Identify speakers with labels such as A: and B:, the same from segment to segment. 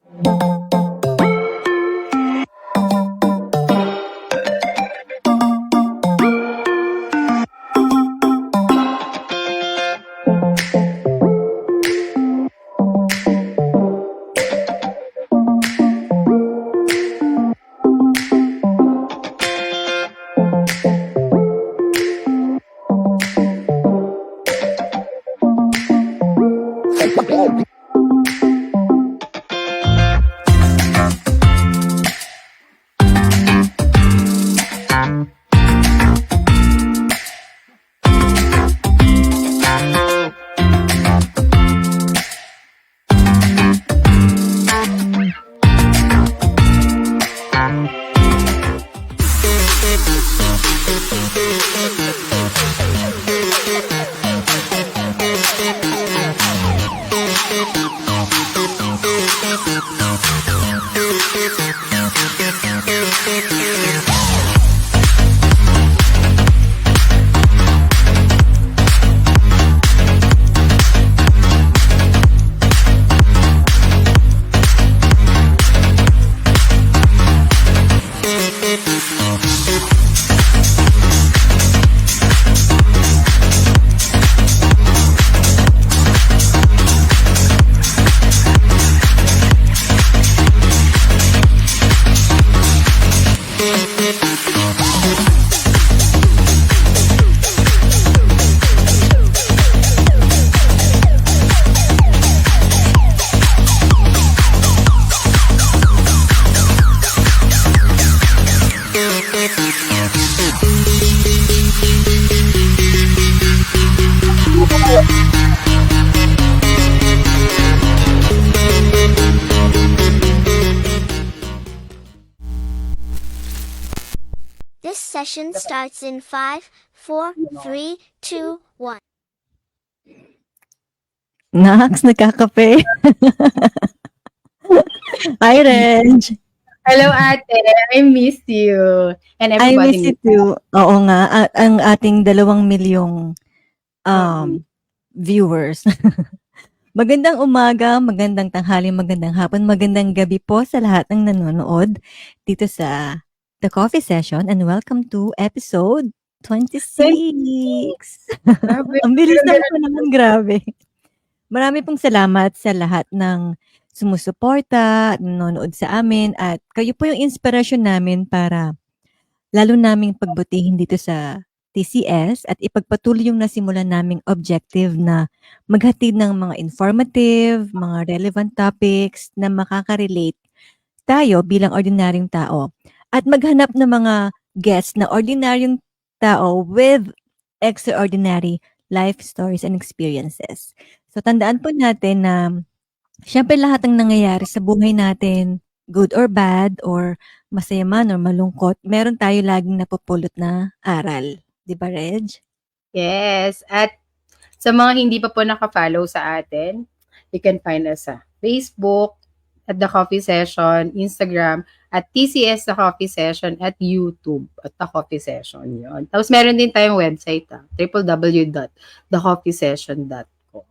A: This session starts in 5, 4, 3, 2, 1.
B: Nax, nagkakape. Hi, Reg.
C: Hello, ate. I miss you. And
B: I
C: everybody
B: miss you too. Oo nga, ang ating 2 milyong viewers. Magandang umaga, magandang tanghali, magandang hapon, magandang gabi po sa lahat ng nanonood dito sa The Coffee Session, and welcome to episode 26.
C: Grabe.
B: Ang bilis naman, grabe. Marami pong salamat sa lahat ng sumusuporta, nanonood sa amin, at kayo po yung inspirasyon namin para lalo naming pagbutihin dito sa TCS at ipagpatuloy yung nasimulan naming objective na maghatid ng mga informative, mga relevant topics na makaka-relate tayo bilang ordinaryong tao at maghanap ng mga guests na ordinaryong tao with extraordinary life stories and experiences. So tandaan po natin na syempre lahat ng nangyayari sa buhay natin, good or bad, or masaya man or malungkot, meron tayo laging napupulot na aral. Di ba, Reg?
C: Yes. At sa mga hindi pa po naka-follow sa atin, you can find us sa Facebook, at The Coffee Session, Instagram, at TCS The Coffee Session, at YouTube, at The Coffee Session. Yun. Tapos meron din tayong website, www.thecoffeesession.com.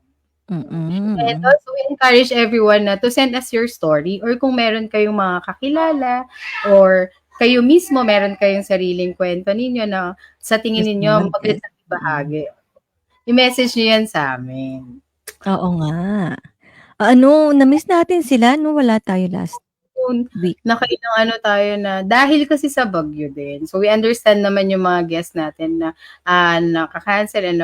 C: And also, we encourage everyone na to send us your story, or kung meron kayong mga kakilala or kayo mismo meron kayong sariling kwento ninyo na sa tingin ninyo magandang ibahagi. I-message nyo yan sa amin.
B: Oo nga. Na-miss natin sila nung wala tayo last week.
C: Nakailang tayo na, dahil kasi sa bagyo din. So we understand naman yung mga guests natin na nakaka-cancel and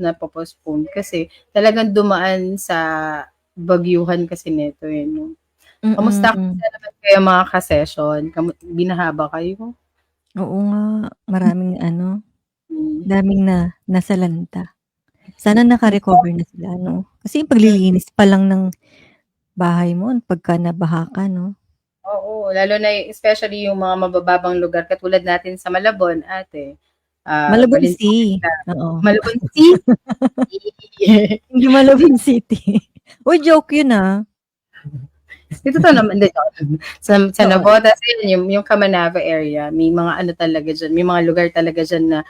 C: napopostpone kasi talagang dumaan sa bagyuhan kasi nito yun. Kamusta naman kayo mga ka-session? Binahaba kayo?
B: Oo nga, maraming daming nasalanta. Sana naka-recover na sila, no? Kasi yung paglilinis pa lang ng bahay mo pagka nabaha ka, no?
C: Oo, lalo na especially yung mga mabababang lugar katulad natin sa Malabon, ate.
B: Malabon City. Oo.
C: Malabon City?
B: Hindi Malabon City. Uy, joke yun
C: Dito to naman dito. Sa Navotas, yung Kamanava area, may mga talaga dyan, may mga lugar talaga dyan na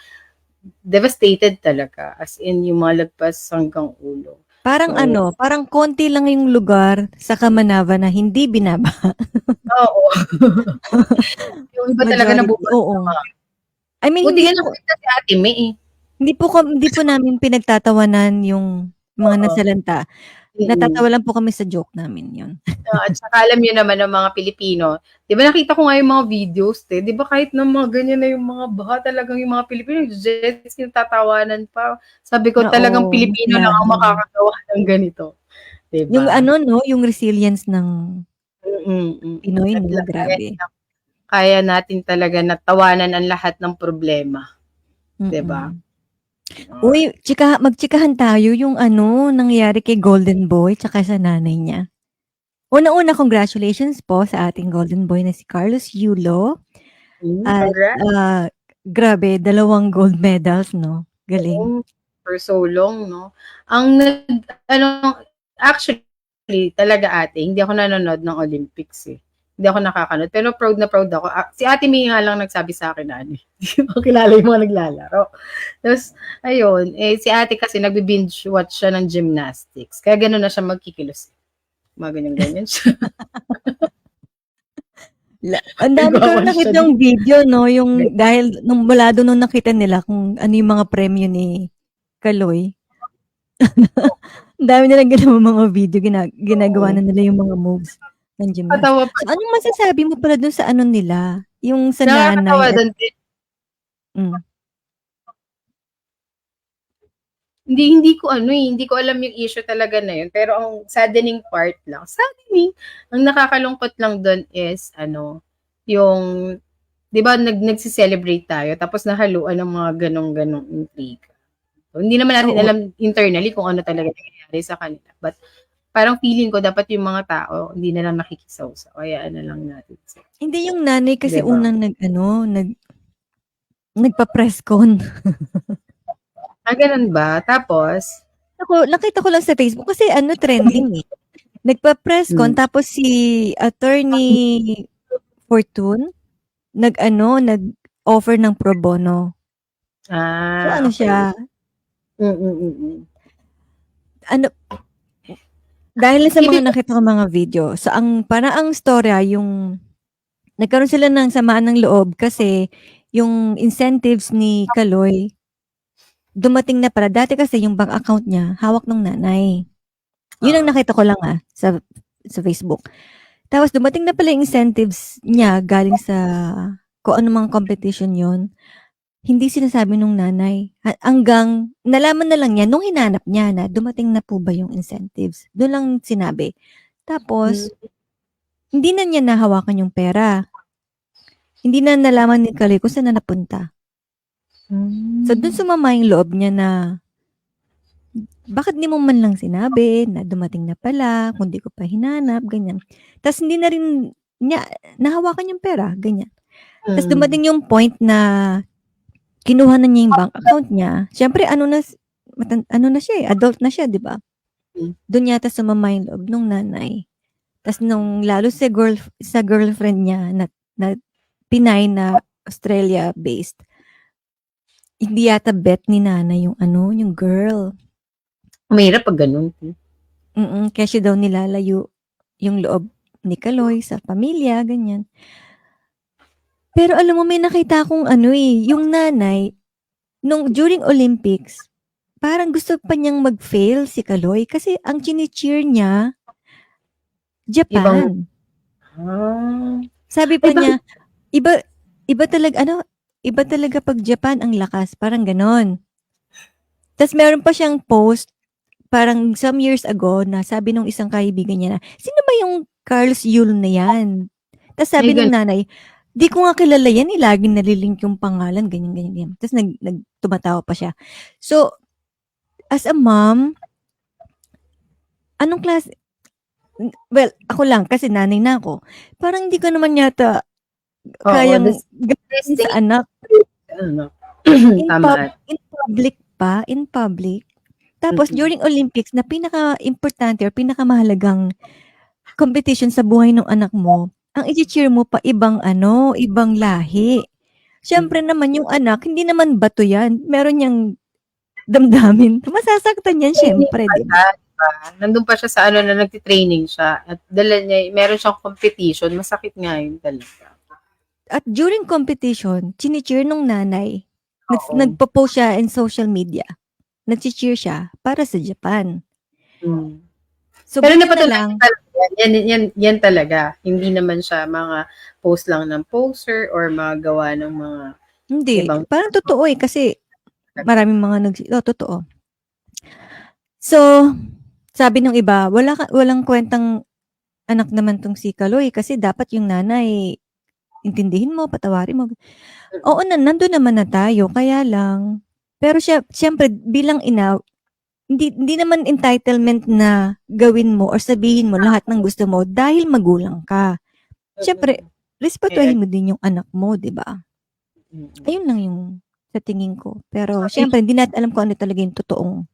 C: devastated talaga. As in, yung mga lagpas hanggang ulo.
B: Parang
C: Oo.
B: parang konti lang yung lugar sa Kamanava na hindi binaba.
C: Oo. Yung iba talaga
B: Majority, oo.
C: nabubulok.
B: I mean,
C: Buti nga nakita si Ate May eh.
B: hindi po namin pinagtatawanan yung mga
C: Oo.
B: nasalanta. Natatawa lang po kami sa joke namin yun.
C: At saka alam niyo naman ng mga Pilipino, 'di ba nakita ko nga yung mga videos, 'di ba kahit na mga ganyan na yung mga baha talagang yung mga Pilipino, jet ski tatawanan pa. Sabi ko talagang
B: Oo,
C: Pilipino lang ang
B: masayado.
C: makakagawa ng ganito, 'di
B: Yung
C: ba?
B: yung resilience ng Pinoy,
C: At
B: 'no,
C: kaya
B: grabe.
C: kaya natin talaga na tawanan ang lahat ng problema, 'di ba?
B: Mm. Uy, magtsikahan tayo yung nangyari kay Golden Boy tsaka sa nanay niya. Una-una, congratulations po sa ating Golden Boy na si Carlos Yulo. At
C: Congrats.
B: grabe, 2 gold medals, 'no? Galing.
C: For so long, no? Ang actually talaga ate, hindi ako nanonood ng Olympics eh. Hindi ako nakakanood. Pero proud na proud ako. Si Ate May nga lang nagsabi sa akin na hindi ko kilala yung mga naglalaro. Tapos, ayun, si ate kasi nagbi-binge watch siya ng gymnastics. Kaya gano'n na siya magkikilos. Mga ganyan-ganyan siya.
B: Ang dami ko nakitang video, no? Yung dahil mula doon nung nakita nila kung ano yung mga premyo ni Kaloy. Ang dami nilang ginawa mga video, ginagawa na nila yung mga moves ng gymnastics. So, anong masasabi mo pala dun sa nila? Yung sa nanay?
C: Nakakatawa doon din. Hindi ko hindi ko alam yung issue talaga na yun. Pero ang saddening part lang, ang nakakalungkot lang doon is, yung, di ba, nagsi-celebrate tayo, tapos nahaluan ng mga ganong intriga. So, hindi naman natin alam internally kung ano talaga nangyayari sa kanila. But, parang feeling ko, dapat yung mga tao, hindi na lang nakikisawsaw. Kaya lang natin.
B: Hindi, yung nanay kasi unang nagpa-press con.
C: Ganun ba? Tapos?
B: Nakita ko lang sa Facebook kasi trending eh. Nagpa-press con, tapos si Attorney Fortune, nag-offer ng pro bono. So, siya? Dahil sa mga nakita ko mga video, so parang ang storya, yung nagkaroon sila ng samaan ng loob kasi yung incentives ni Kaloy, dumating na pala. Dati kasi yung bank account niya, hawak ng nanay. Yun ang nakita ko lang sa Facebook. Tapos dumating na pala yung incentives niya galing sa kung ano mga competition yon. Hindi sinasabi nung nanay. Hanggang nalaman na lang niya nung hinanap niya na dumating na po ba yung incentives. Doon lang sinabi. Tapos, hindi na niya nahawakan yung pera. Hindi na nalaman ni Kaloy kung saan na napunta. So, doon sumama yung loob niya na bakit di mo man lang sinabi na dumating na pala, kung di ko pa hinanap, ganyan. Tapos hindi na rin niya nahawakan yung pera, ganyan. Tapos dumating yung point na kinuha na niya yung bank account niya. Siyempre, na siya eh, adult na siya, di ba? Doon yata sumama yung loob nung nanay. Tapos lalo sa girlfriend niya na Pinay na Australia-based, hindi yata bet ni nanay yung girl.
C: Mahirap pag ganun.
B: Kaya siya daw nilalayo yung loob ni Kaloy sa pamilya, ganyan. Pero alam mo, may nakita akong yung nanay, during Olympics, parang gusto pa niyang mag-fail si Kaloy kasi ang chini-cheer niya, Japan. Sabi pa niya, iba talaga pag Japan ang lakas, parang ganon. Tapos meron pa siyang post, parang some years ago, na sabi nung isang kaibigan niya na, sino ba yung Carlos Yulo na yan? Tapos sabi ng nanay, di ko nga kilala yan, laging nalilink yung pangalan, ganyan. Tapos tumatawa pa siya. So, as a mom, anong klase? Well, ako lang, kasi nanay na ako. Parang hindi ko naman yata kayang gawin sa anak. In public. Tapos, during Olympics, na pinaka-importante or pinaka-mahalagang competition sa buhay ng anak mo, ang i-cheer mo pa ibang lahi. Siyempre naman yung anak, hindi naman bato yan. Meron niyang damdamin. Masasaktan yan, siyempre, di ba?
C: nandun pa siya sa ano na nagti-training siya at dala niya, meron siyang competition, masakit nga yun talaga.
B: At during competition, chini-cheer nung nanay.
C: Oo.
B: Nagpo-post siya in social media. Nagchi-cheer siya para sa Japan.
C: Mm.
B: So,
C: Pero
B: buti na
C: napatunayan
B: lang,
C: talaga yan talaga. Hindi naman siya mga post lang ng poster or mga gawa ng mga
B: hindi.
C: ibang
B: Parang totoo eh, kasi maraming mga totoo. So, sabi ng iba, walang kwentang anak naman tong si Kaloy kasi dapat yung nanay intindihin mo, patawarin mo. Oo, nandun naman na tayo, kaya lang. Pero siyempre, bilang ina, hindi naman entitlement na gawin mo or sabihin mo lahat ng gusto mo dahil magulang ka. Siyempre, respetuhin mo din yung anak mo, di ba? Ayun lang yung sa tingin ko. Pero siyempre, hindi natin alam kung ano talaga yung totoong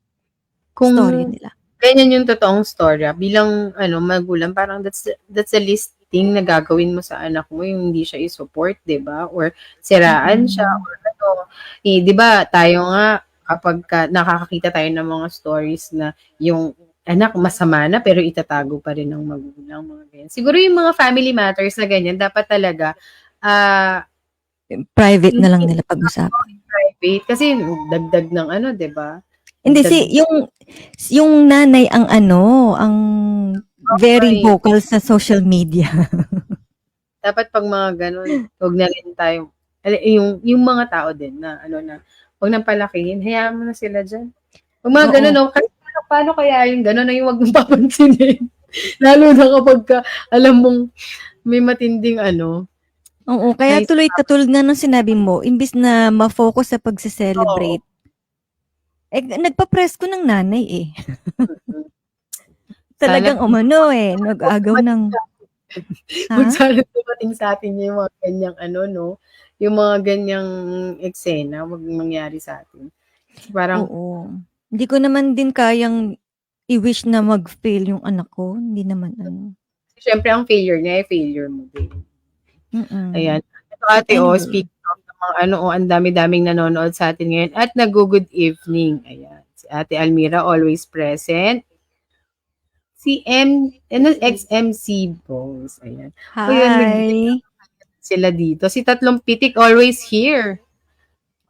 B: story nila.
C: Ganyan yung totoong storya. Bilang magulang, parang that's the least thing na gagawin mo sa anak mo, yung hindi siya i-support, 'di ba? Or siraan siya or ano. 'Di ba, tayo nga kapag nakakakita tayo ng mga stories na yung anak masama na pero itatago pa rin ng magulang, mga ganyan. Siguro yung mga family matters na ganyan, dapat talaga
B: Private na lang nila pag-usapan.
C: private kasi dagdag ng 'di ba?
B: Hindi yung nanay ang ang very vocal sa social media.
C: Dapat pag mga ganun, huwag na rin tayo, yung mga tao din na huwag nang palakihin, hayaan mo na sila dyan. Huwag mga ganun, no? Kasi paano kaya yung ganun na yung huwag mong papansinin? Lalo na kapag alam mong may matinding
B: Oo, kaya katulad nga nung sinabi mo, imbis na ma-focus sa pagse-celebrate, nagpa-press ko ng nanay eh. Talagang nag-agaw ng...
C: Huwag sana dumating sa atin yung mga ganyang yung mga ganyang eksena, huwag mangyari sa atin. Parang,
B: oo. Hindi ko naman din kayang i-wish na mag-fail yung anak ko. Hindi naman
C: Siyempre, ang failure niya, failure mo din. Ayan. Ito ate, speaking of mga ang dami-daming nanonood sa atin ngayon at nag-good evening. Ayan. Si Ate Almira, always present. Si XMC Boss. Ayan.
B: Hi!
C: Sila dito. Si Tatlong Pitik, always here.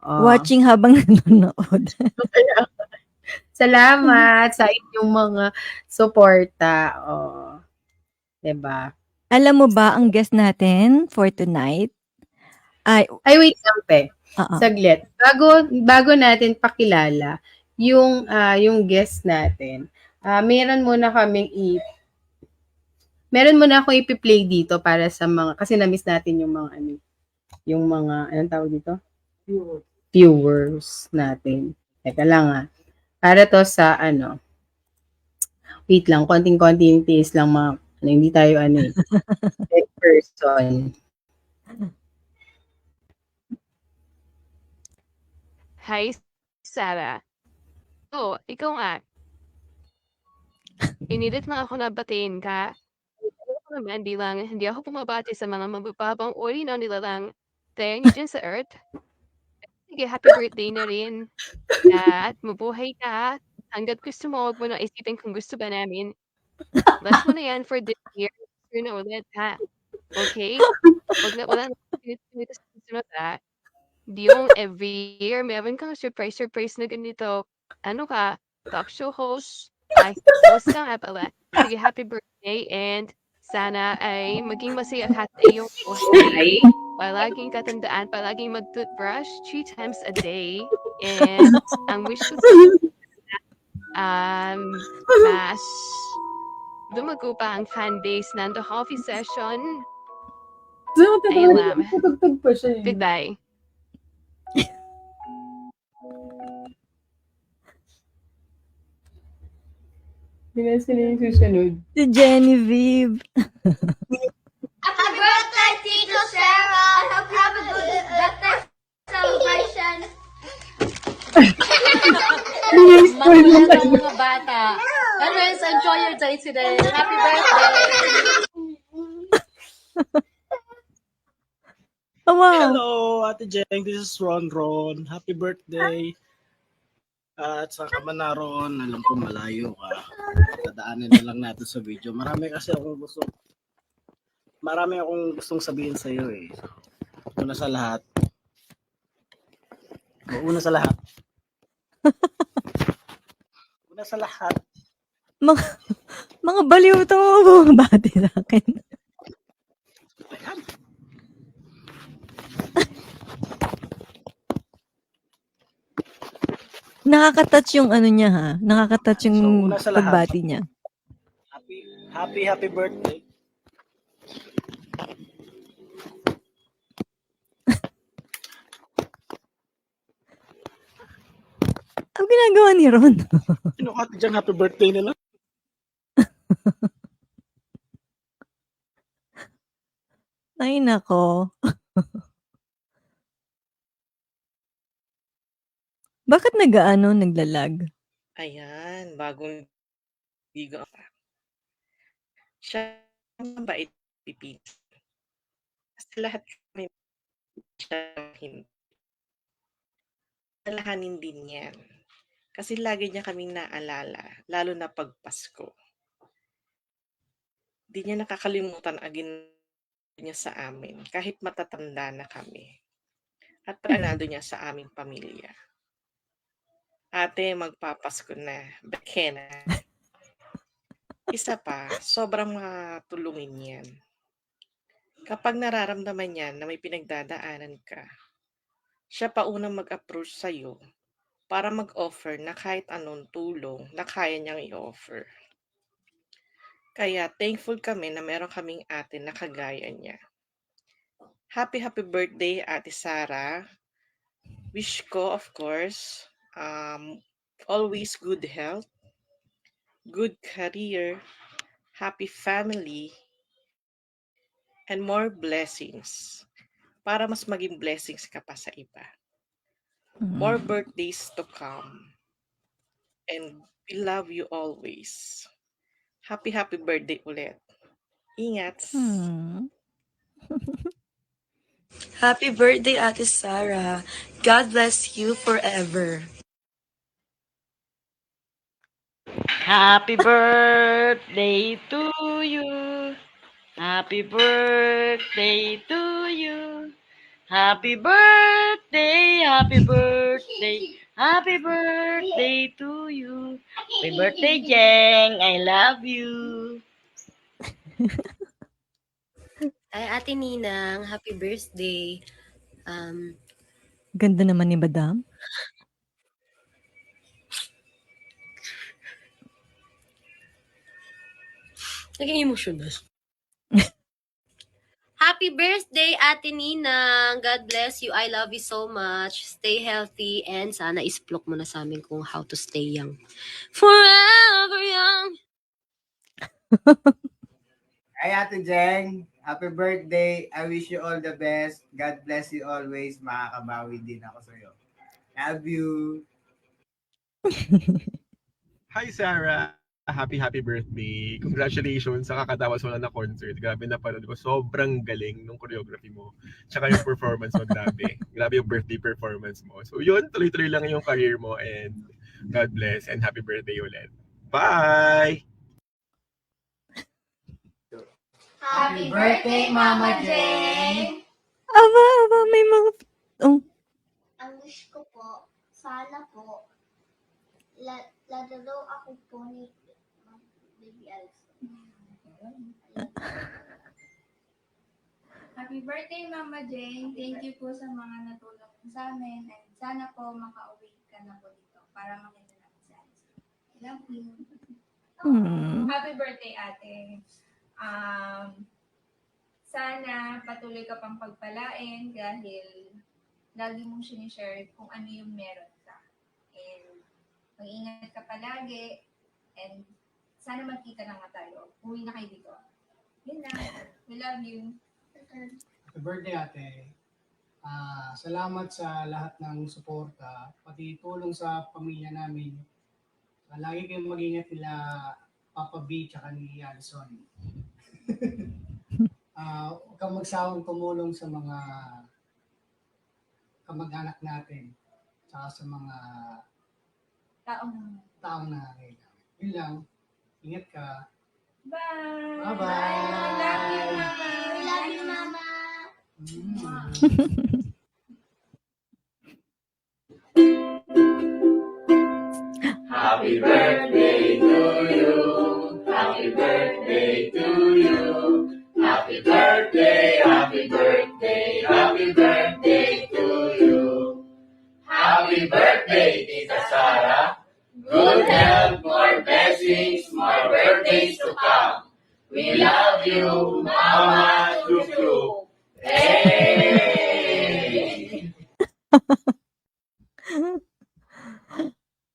B: Watching habang nanonood.
C: Salamat sa inyong mga suporta. Diba?
B: Alam mo ba ang guest natin for tonight?
C: Ay wait lang, pe. Saglit. Bago natin pakilala yung guest natin, meron muna akong i-play dito para sa mga, kasi na-miss natin yung mga anong tawag dito? Viewers natin. Teka lang para to sa wait lang, konting-konting tiis lang mga, hindi tayo person.
D: Hi, Sarah. Ikaw nga. Inilit na ako na batiin ka. Ako naman bilang hindi ako pumabati sa mga mabababang uri na nilalang tayo niyo dyan sa Earth. Sige, happy birthday na rin. At mabuhay ka. Hanggat gusto mo, huwag mo na isipin kung gusto ba namin. Last mo na yan for this year. Gusto na ulit, ha? Okay? Wala na sa susunod, ha? Di yung every year, meron kang surprise na ganito. Ano ka? Talk show host. Ay, host ka nga pala. Sige, happy birthday and sana ay maging masaya ka sa iyong buhay. Palaging katandaan, palaging mag-toothbrush 3 times a day. And ang wish ko mas dumago pa ang fan base ng The Coffee Session. Ayun lang. Goodbye.
C: Sila yung susunod.
B: Si Genevieve.
E: Happy birthday, Tito Sarah! I hope you have a good birthday celebration.
F: Magulat ang mga bata. Anyways, enjoy your day today. Happy birthday!
B: Oh, wow.
G: Hello, Ate Jeng. This is Ron. Happy birthday. At saan ka man naroon, alam ko malayo ka. Dadaanin na lang natin sa video. Marami akong gustong sabihin sa iyo eh. Una sa lahat. Una sa lahat. Una sa lahat.
B: Mga baliw to, bumabati sa akin. Nakaka-touch yung ano niya ha. Nakaka-touch yung
G: So, una sa lahat.
B: pagbati niya.
G: Happy birthday.
B: Ano ginagawa ni Ron?
G: Kinukat dyan, happy birthday nila.
B: Ay, nako. Bakit naglalag?
H: Ayan, bagong ligo. Siya ang mabait pipili. Kasi lahat kami siya hindi. Alalahanin din yan. Kasi lagi niya kaming naalala, lalo na pag Pasko. Di niya nakakalimutan agin niya sa amin, kahit matatanda na kami. At planado niya sa aming pamilya. Ate, magpapasko na. Bekena. Isa pa, sobrang matulungin yan. Kapag nararamdaman niya na may pinagdadaanan ka, siya pa unang mag-approach sa'yo para mag-offer na kahit anong tulong na kaya niyang i-offer. Kaya thankful kami na meron kaming ate na kagaya niya. Happy birthday, Ate Sara. Wish ko, of course, always good health, good career, happy family, and more blessings para mas maging blessings ka pa sa iba. More birthdays to come. And we love you always. Happy birthday ulit. Ingat.
I: Happy birthday, Ate Sarah. God bless you forever.
J: Happy birthday to you. Happy birthday to you. Happy birthday, happy birthday, happy birthday to you. Happy birthday, Jeng. I love you.
I: Ay, Ate Ninang, happy birthday.
B: Ganda naman ni Madam.
I: Naging emotional. Happy birthday, Ate Ninang. God bless you. I love you so much. Stay healthy and sana isplok mo na sa amin kung how to stay young. Forever young.
K: Hi, Ate Jeng. Happy birthday. I wish you all the best. God bless you always. Makakabawi din ako sa'yo. Love you.
L: Hi, Sarah. Happy birthday. Congratulations sa kakatawas mo na concert. Grabe na panood ko. Sobrang galing nung choreography mo. Tsaka yung performance mo, grabe. Grabe yung birthday performance mo. So yun, tuloy-tuloy lang yung career mo and God bless and happy birthday ulit. Bye!
E: Happy birthday, Mama Jane!
B: Aba, may mga... Oh.
A: Ang wish ko po, sana po, ladalo ako po ni Baby Alison.
M: Happy birthday, Mama Jane. Thank you po sa mga natulong sa amin. And sana po makauwi ka na po dito para makita natin si Alison. Love you.
N: Happy birthday, ate. Sana patuloy ka pang pagpalain dahil lagi mong sinishare kung ano yung meron ka. And mag-ingat ka palagi. And sana magkita na nga tayo. Uwi na kayo dito. Yun lang. We love you.
O: Happy birthday, ate. Salamat sa lahat ng suporta, pati tulong sa pamilya namin. Lagi kayong mag-ingat nila Papa B tsaka ni Alison. Huwag kang magsawang tumulong sa mga kamag-anak natin tsaka sa mga taong nangangailangan. Yun lang. Ingat ka.
N: Bye!
O: Bye-bye!
N: Love you, Mama!
E: We love you, Mama.
P: Happy birthday to you. Happy birthday to you. Happy birthday, happy birthday, happy birthday to you. Happy birthday, Tita Sara. Good health, more blessings, more birthdays to come. We love you, Mama Chuchu. Hey!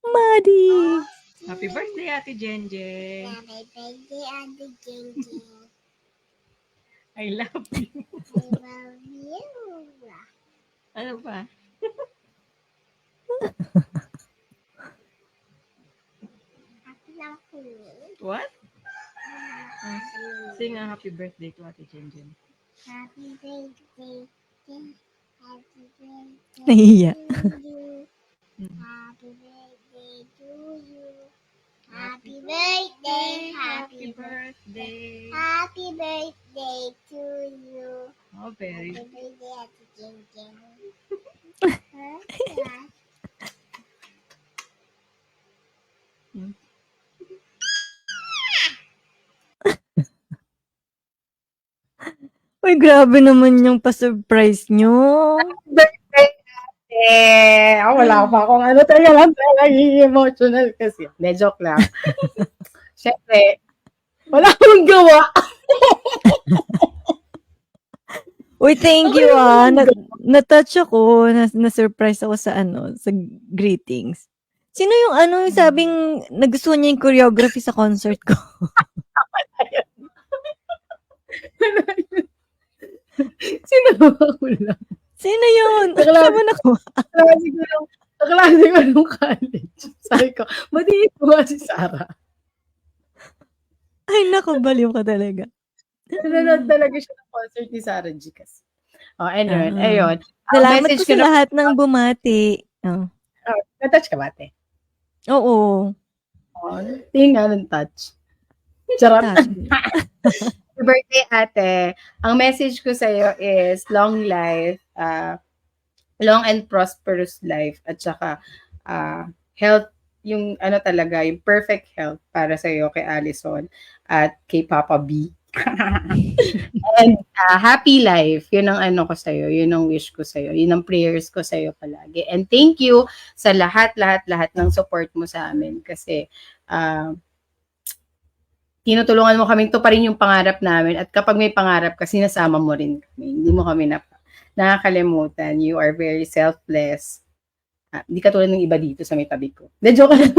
B: Maddie!
J: Happy birthday, Ate Jenjen.
E: Happy birthday, Ate Jenjen.
J: I love you.
E: I love you.
J: Ano pa?
E: Happy birthday.
J: What? Sing a happy birthday to Ate Jenjen.
E: Happy birthday. Happy birthday.
B: Nahiya.
E: to you. Happy birthday to you. Happy birthday. Happy birthday. Happy birthday to you.
J: Oh, very.
E: Happy birthday, Ate Jenjen.
B: Uy, grabe naman yung pa-surprise nyo.
C: Birthday ate! Wala pa akong ano. Talaga lang, emotional kasi. Hindi, joke lang. Siyempre, wala akong gawa.
B: Uy, thank you Na-touch ako, na-surprise ako sa sa greetings. Sino yung yung sabing nagustuhan niya yung choreography sa concert ko?
C: Sino ako lang?
B: Sino yun? Saan mo nakuha?
C: Kaklase ko nung college. Sabi ko, madiin mo nga si Sarah.
B: Ay, naku, baliw ka talaga.
C: Nanonood talaga siya ng concert ni Sarah G. kasi. Oh, anyway, ayun.
B: Salamat po sa lahat ng bumati. Oh.
C: Na-touch ka ba, ate?
B: Oo.
C: Oh, tingin nga ng touch. Charot. Happy birthday, ate. Ang message ko sa'yo is long life, long and prosperous life, at saka health, yung talaga, yung perfect health para sa'yo kay Allison at kay Papa B. And happy life, yun ang ko sa'yo, yun ang wish ko sa'yo, yun ang prayers ko sa'yo palagi. And thank you sa lahat ng support mo sa amin kasi tinutulungan mo kaming tuparin yung pangarap namin at kapag may pangarap ka, sinasama mo rin kami. Hindi mo kami nakakalimutan. You are very selfless. Hindi ka tulad ng iba dito sa may tabi ko. Hindi, joke lang.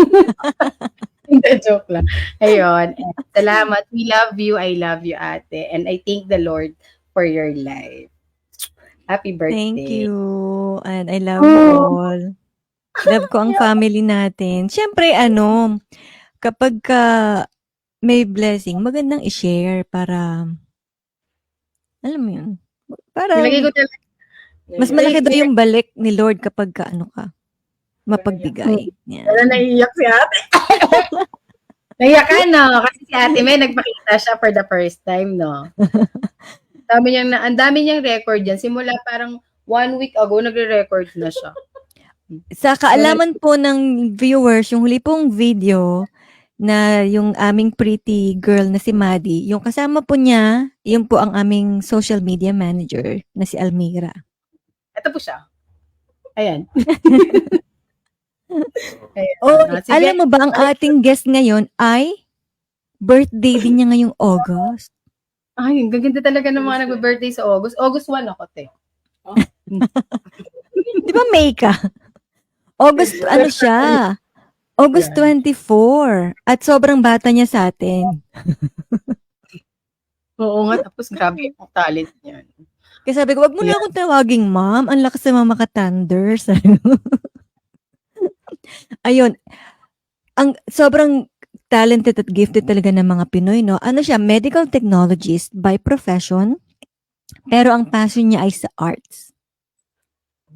C: Hindi, joke lang. Ayun. Salamat. We love you. I love you, ate. And I thank the Lord for your life. Happy birthday.
B: Thank you. And I love you all. Love ko ang family natin. Siyempre, kapag may blessing, magandang i-share para, alam mo yun, para mas malaki daw yung balik ni Lord kapag ka mapagbigay.
C: Pero naiiyak si ate. Naiiyak ka, no? Kasi si ate may nagpakita siya for the first time, no? Ang dami niyang record yan. Simula parang 1 week ago, nagre-record na siya.
B: Sa kaalaman po ng viewers, yung huli pong video na yung aming pretty girl na si Maddie, yung kasama po niya, yun po ang aming social media manager na si Almira.
C: Ito po siya. Ayan.
B: Alam mo ba, ang ating guest ngayon ay birthday din niya ngayong August.
C: Ay, ang gaganda talaga ng mga nagbe-birthday sa August. August 1 ako, te.
B: Di ba May ka? August, siya? August 24. At sobrang bata niya sa atin.
C: Oo nga, tapos grabe yung talent niya.
B: Kaya sabi ko, wag mo na akong tawaging ma'am. Ang lakas sa mga ka-thunders. Ayun. Ang sobrang talented at gifted talaga ng mga Pinoy, no? Ano siya, medical technologist by profession, pero ang passion niya ay sa arts.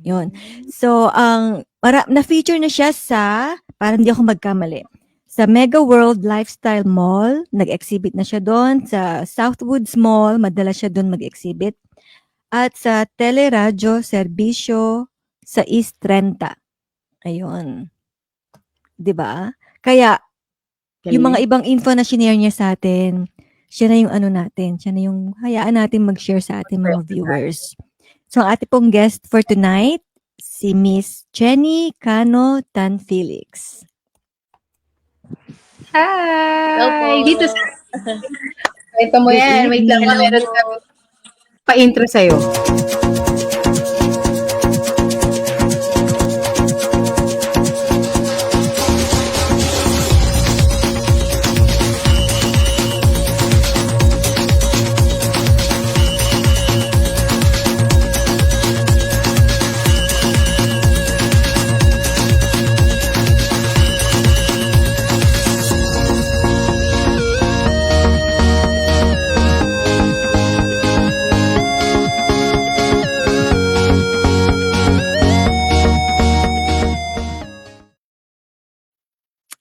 B: Yun. So, ang na-feature na siya sa, para hindi ako magkamali, sa Mega World Lifestyle Mall, nag-exhibit na siya doon. Sa Southwoods Mall, madalas siya doon mag-exhibit. At sa Teleradyo Serbisyo sa East 30. Ayun. 'Di ba? Kaya, yung mga
C: Galing.
B: ibang info na shinare niya sa atin, siya na yung ano natin, siya na yung hayaan natin mag-share sa ating mga viewers. So, ang ating pong guest for tonight, si Miss Jenny Cano Tan Felix.
I: Hello po.
C: Hi! Dito sa... Ito mo
B: Good
C: yan. Wait lang.
B: evening.
C: Meron kami pa-intro sa'yo.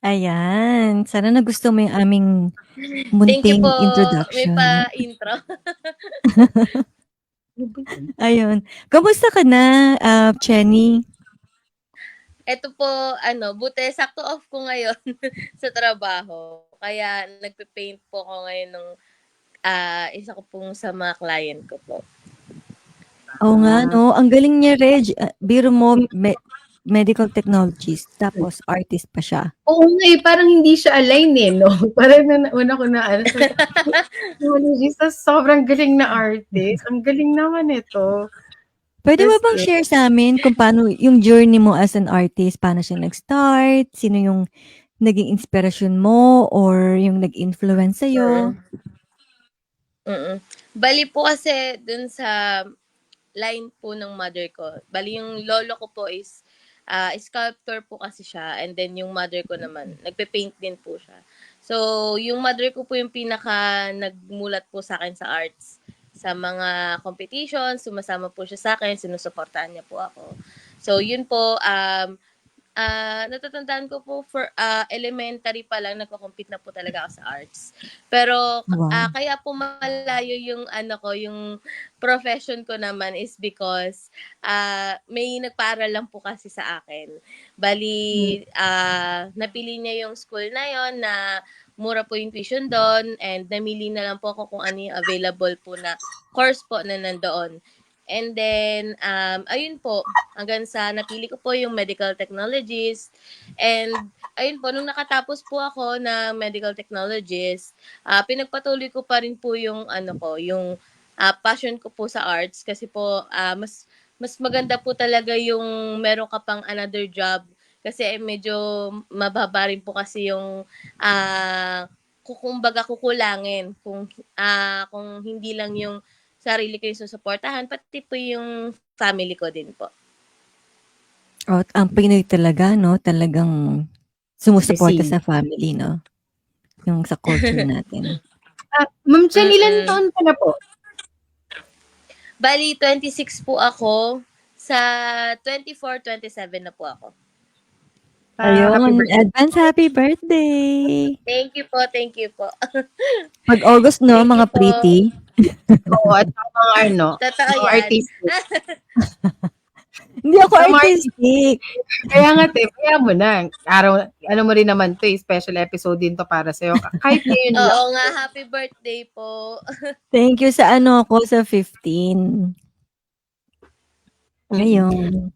B: Ayan. Sana nagustuhan mo yung aming
I: Thank you
B: munting
I: po. May
B: introduction.
I: pa-intro.
B: Ayun. Kamusta ka na, Chenny?
I: Ito po, buti sakto off ko ngayon sa trabaho. Kaya nagpe-paint po ako ngayon ng isa ko pong sa mga client ko po.
B: Oo nga, no? Ang galing niya, Reg. Biro mo, medical technologist, tapos artist pa siya.
C: Oo nga parang hindi siya align no? Parang una ko na technologist, sobrang galing na artist. Ang galing naman ito.
B: Pwede mo bang share sa amin kung paano yung journey mo as an artist? Paano siya nag-start? Sino yung naging inspirasyon mo or yung nag-influence sa'yo?
I: Bali po kasi dun sa line po ng mother ko. Bali yung lolo ko po is sculptor po kasi siya, and then yung mother ko naman, nagpe-paint din po siya. So, yung mother ko po yung pinaka nagmulat po sa akin sa arts. Sa mga competitions, sumasama po siya sa akin, sinusuportahan niya po ako. So, yun po, natatandaan ko po for elementary pa lang, nagko-compete na po talaga ako sa arts. Pero, kaya po malayo yung yung profession ko naman is because may nagpaaral lang po kasi sa akin. Bali, napili niya yung school na yon na mura po yung tuition doon, and namili na lang po ako kung ano yung available po na course po na nandoon. And then, ayun po, hanggang sa napili ko po yung medical technologist. And ayun po, nung nakatapos po ako na medical technologist, pinagpatuloy ko pa rin po yung yung passion ko po sa arts, kasi po mas maganda po talaga yung meron ka pang another job, kasi medyo mababa rin po kasi yung kumbaga kukulangin kung hindi lang yung sarili ko yung susuportahan, pati po yung family ko din po.
B: Oh, ang Pinoy talaga, no? Talagang sumusuporta sa family, no? Yung sa culture natin.
C: Ma'am Chen, ilan taon ka na po?
I: Bali, 26 po ako. Sa 24, 27 na po ako.
B: Ayun, advance happy birthday!
I: Thank you po, thank you po.
B: Pag August, no, mga pretty.
C: Oo, at mga
I: Totoo
C: mga
I: yan.
C: artistic.
B: Hindi ako artistic.
C: Kaya nga, kaya mo na. Mo rin naman to, special episode din to para sa'yo. Kahit ngayon lang.
I: Oo nga, happy birthday po.
B: Thank you sa ko sa 15. Ngayon.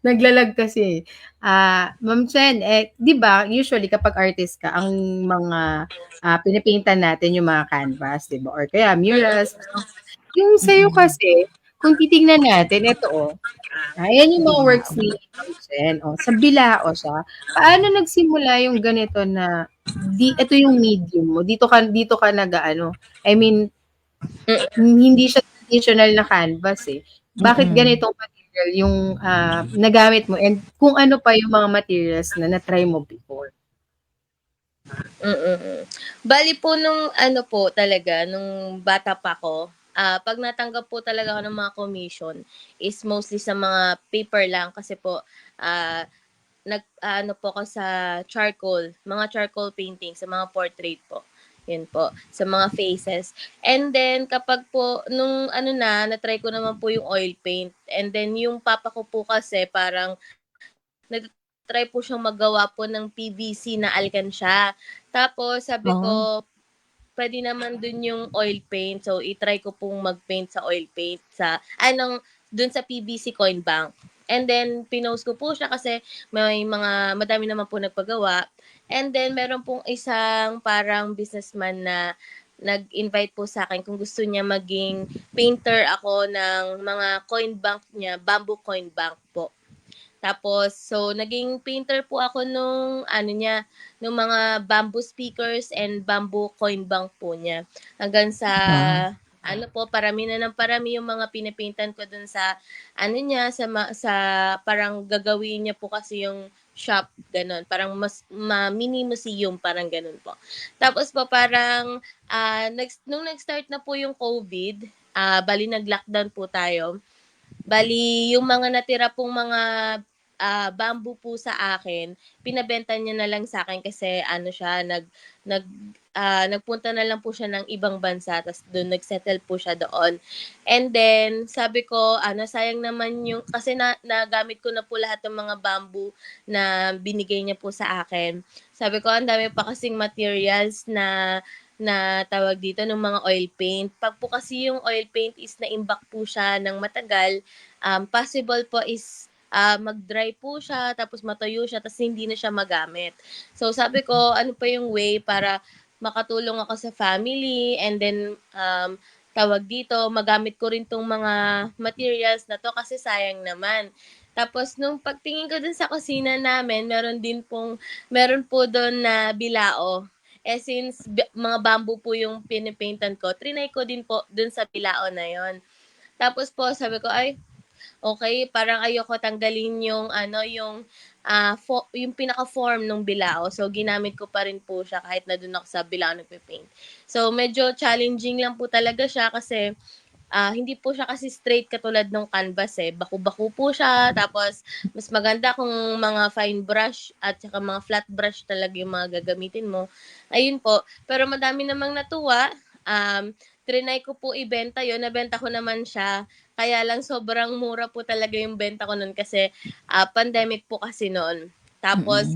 C: Naglalag kasi. Ma'am Chen, di ba, usually kapag artist ka, ang mga pinipaintan natin yung mga canvas, di ba? Or kaya murals. Yung sa'yo kasi, kung titingnan natin, ito ayan yung mga works ni Ma'am Chen. Sa bilao siya. Paano nagsimula yung ganito na, ito yung medium mo? Dito ka I mean, hindi siya traditional na canvas Bakit ganitong material yung nagamit mo, and kung ano pa yung mga materials na na-try mo before?
I: Bali po nung nung bata pa ko, pag natanggap po talaga ako ng mga commission is mostly sa mga paper lang kasi po ano po ako sa mga charcoal painting, sa mga portrait po. Yun po, sa mga faces. And then, kapag po, nung na-try ko naman po yung oil paint. And then, yung papa ko po kasi parang nag-try po siyang magawa po ng PVC na alkansya. Tapos, sabi ko, pwede naman dun yung oil paint. So, i-try ko pong mag-paint sa oil paint dun sa PVC coin bank. And then, pinost ko po siya kasi madami naman po nagpagawa. And then, meron pong isang parang businessman na nag-invite po sa akin kung gusto niya maging painter ako ng mga coin bank niya, bamboo coin bank po. Tapos, so, naging painter po ako nung mga bamboo speakers and bamboo coin bank po niya. Hanggang sa, parami na ng parami yung mga pinapaintan ko dun sa, sa parang gagawin niya po kasi yung shop, ganun. Parang mini museum, parang ganun po. Tapos po, parang, nung nag-start na po yung COVID, bali nag-lockdown po tayo, bali yung mga natira pong mga bamboo po sa akin, pinabenta niya na lang sa akin kasi nagpunta na lang po siya ng ibang bansa, tapos doon nagsettle po siya doon. And then, sabi ko, sayang naman kasi nagamit ko na po lahat ng mga bamboo na binigay niya po sa akin. Sabi ko, ang dami pa kasing materials na tawag dito ng mga oil paint. Pag po kasi yung oil paint is na-imbak po siya ng matagal, possible po is mag-dry po siya, tapos matuyo siya, tapos hindi na siya magamit. So sabi ko, ano pa yung way para makatulong ako sa family, and then tawag dito, magamit ko rin tong mga materials na to kasi sayang naman. Tapos nung pagtingin ko dun sa kusina namin, meron po doon na bilao. Since mga bamboo po yung pinipaintan ko, trinay ko din po dun sa bilao na yon. Tapos po, sabi ko, okay, parang ayoko tanggalin yung yung pinaka-form ng bilao. So, ginamit ko pa rin po siya kahit na doon ako sa bilao nagpe-paint. So, medyo challenging lang po talaga siya kasi hindi po siya kasi straight katulad ng canvas Baku-baku po siya. Tapos, mas maganda kung mga fine brush at saka mga flat brush talaga yung mga gagamitin mo. Ayun po. Pero madami namang natuwa. Trinay ko po ibenta yun. Nabenta ko naman siya. Kaya lang sobrang mura po talaga yung benta ko nun kasi pandemic po kasi noon. Tapos,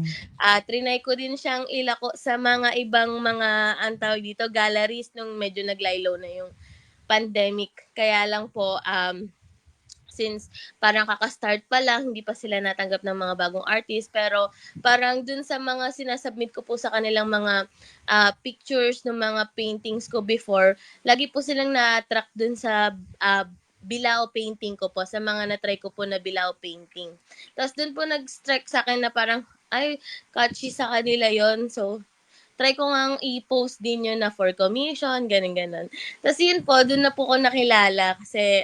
I: trinay ko din siyang ilako sa mga ibang mga dito, galleries nung medyo naglaylo na yung pandemic. Kaya lang po, since parang kaka-start pa lang, hindi pa sila natanggap ng mga bagong artist, pero parang dun sa mga sinasubmit ko po sa kanilang mga pictures ng mga paintings ko before, lagi po silang na-attract dun sa bilao painting ko po, sa mga na-try ko po na bilao painting. Tapos dun po nag-strike sa akin na parang, catchy sa kanila yon. So, try ko ngang i-post din yun na for commission, ganun. Tapos yun po, dun na po ko nakilala kasi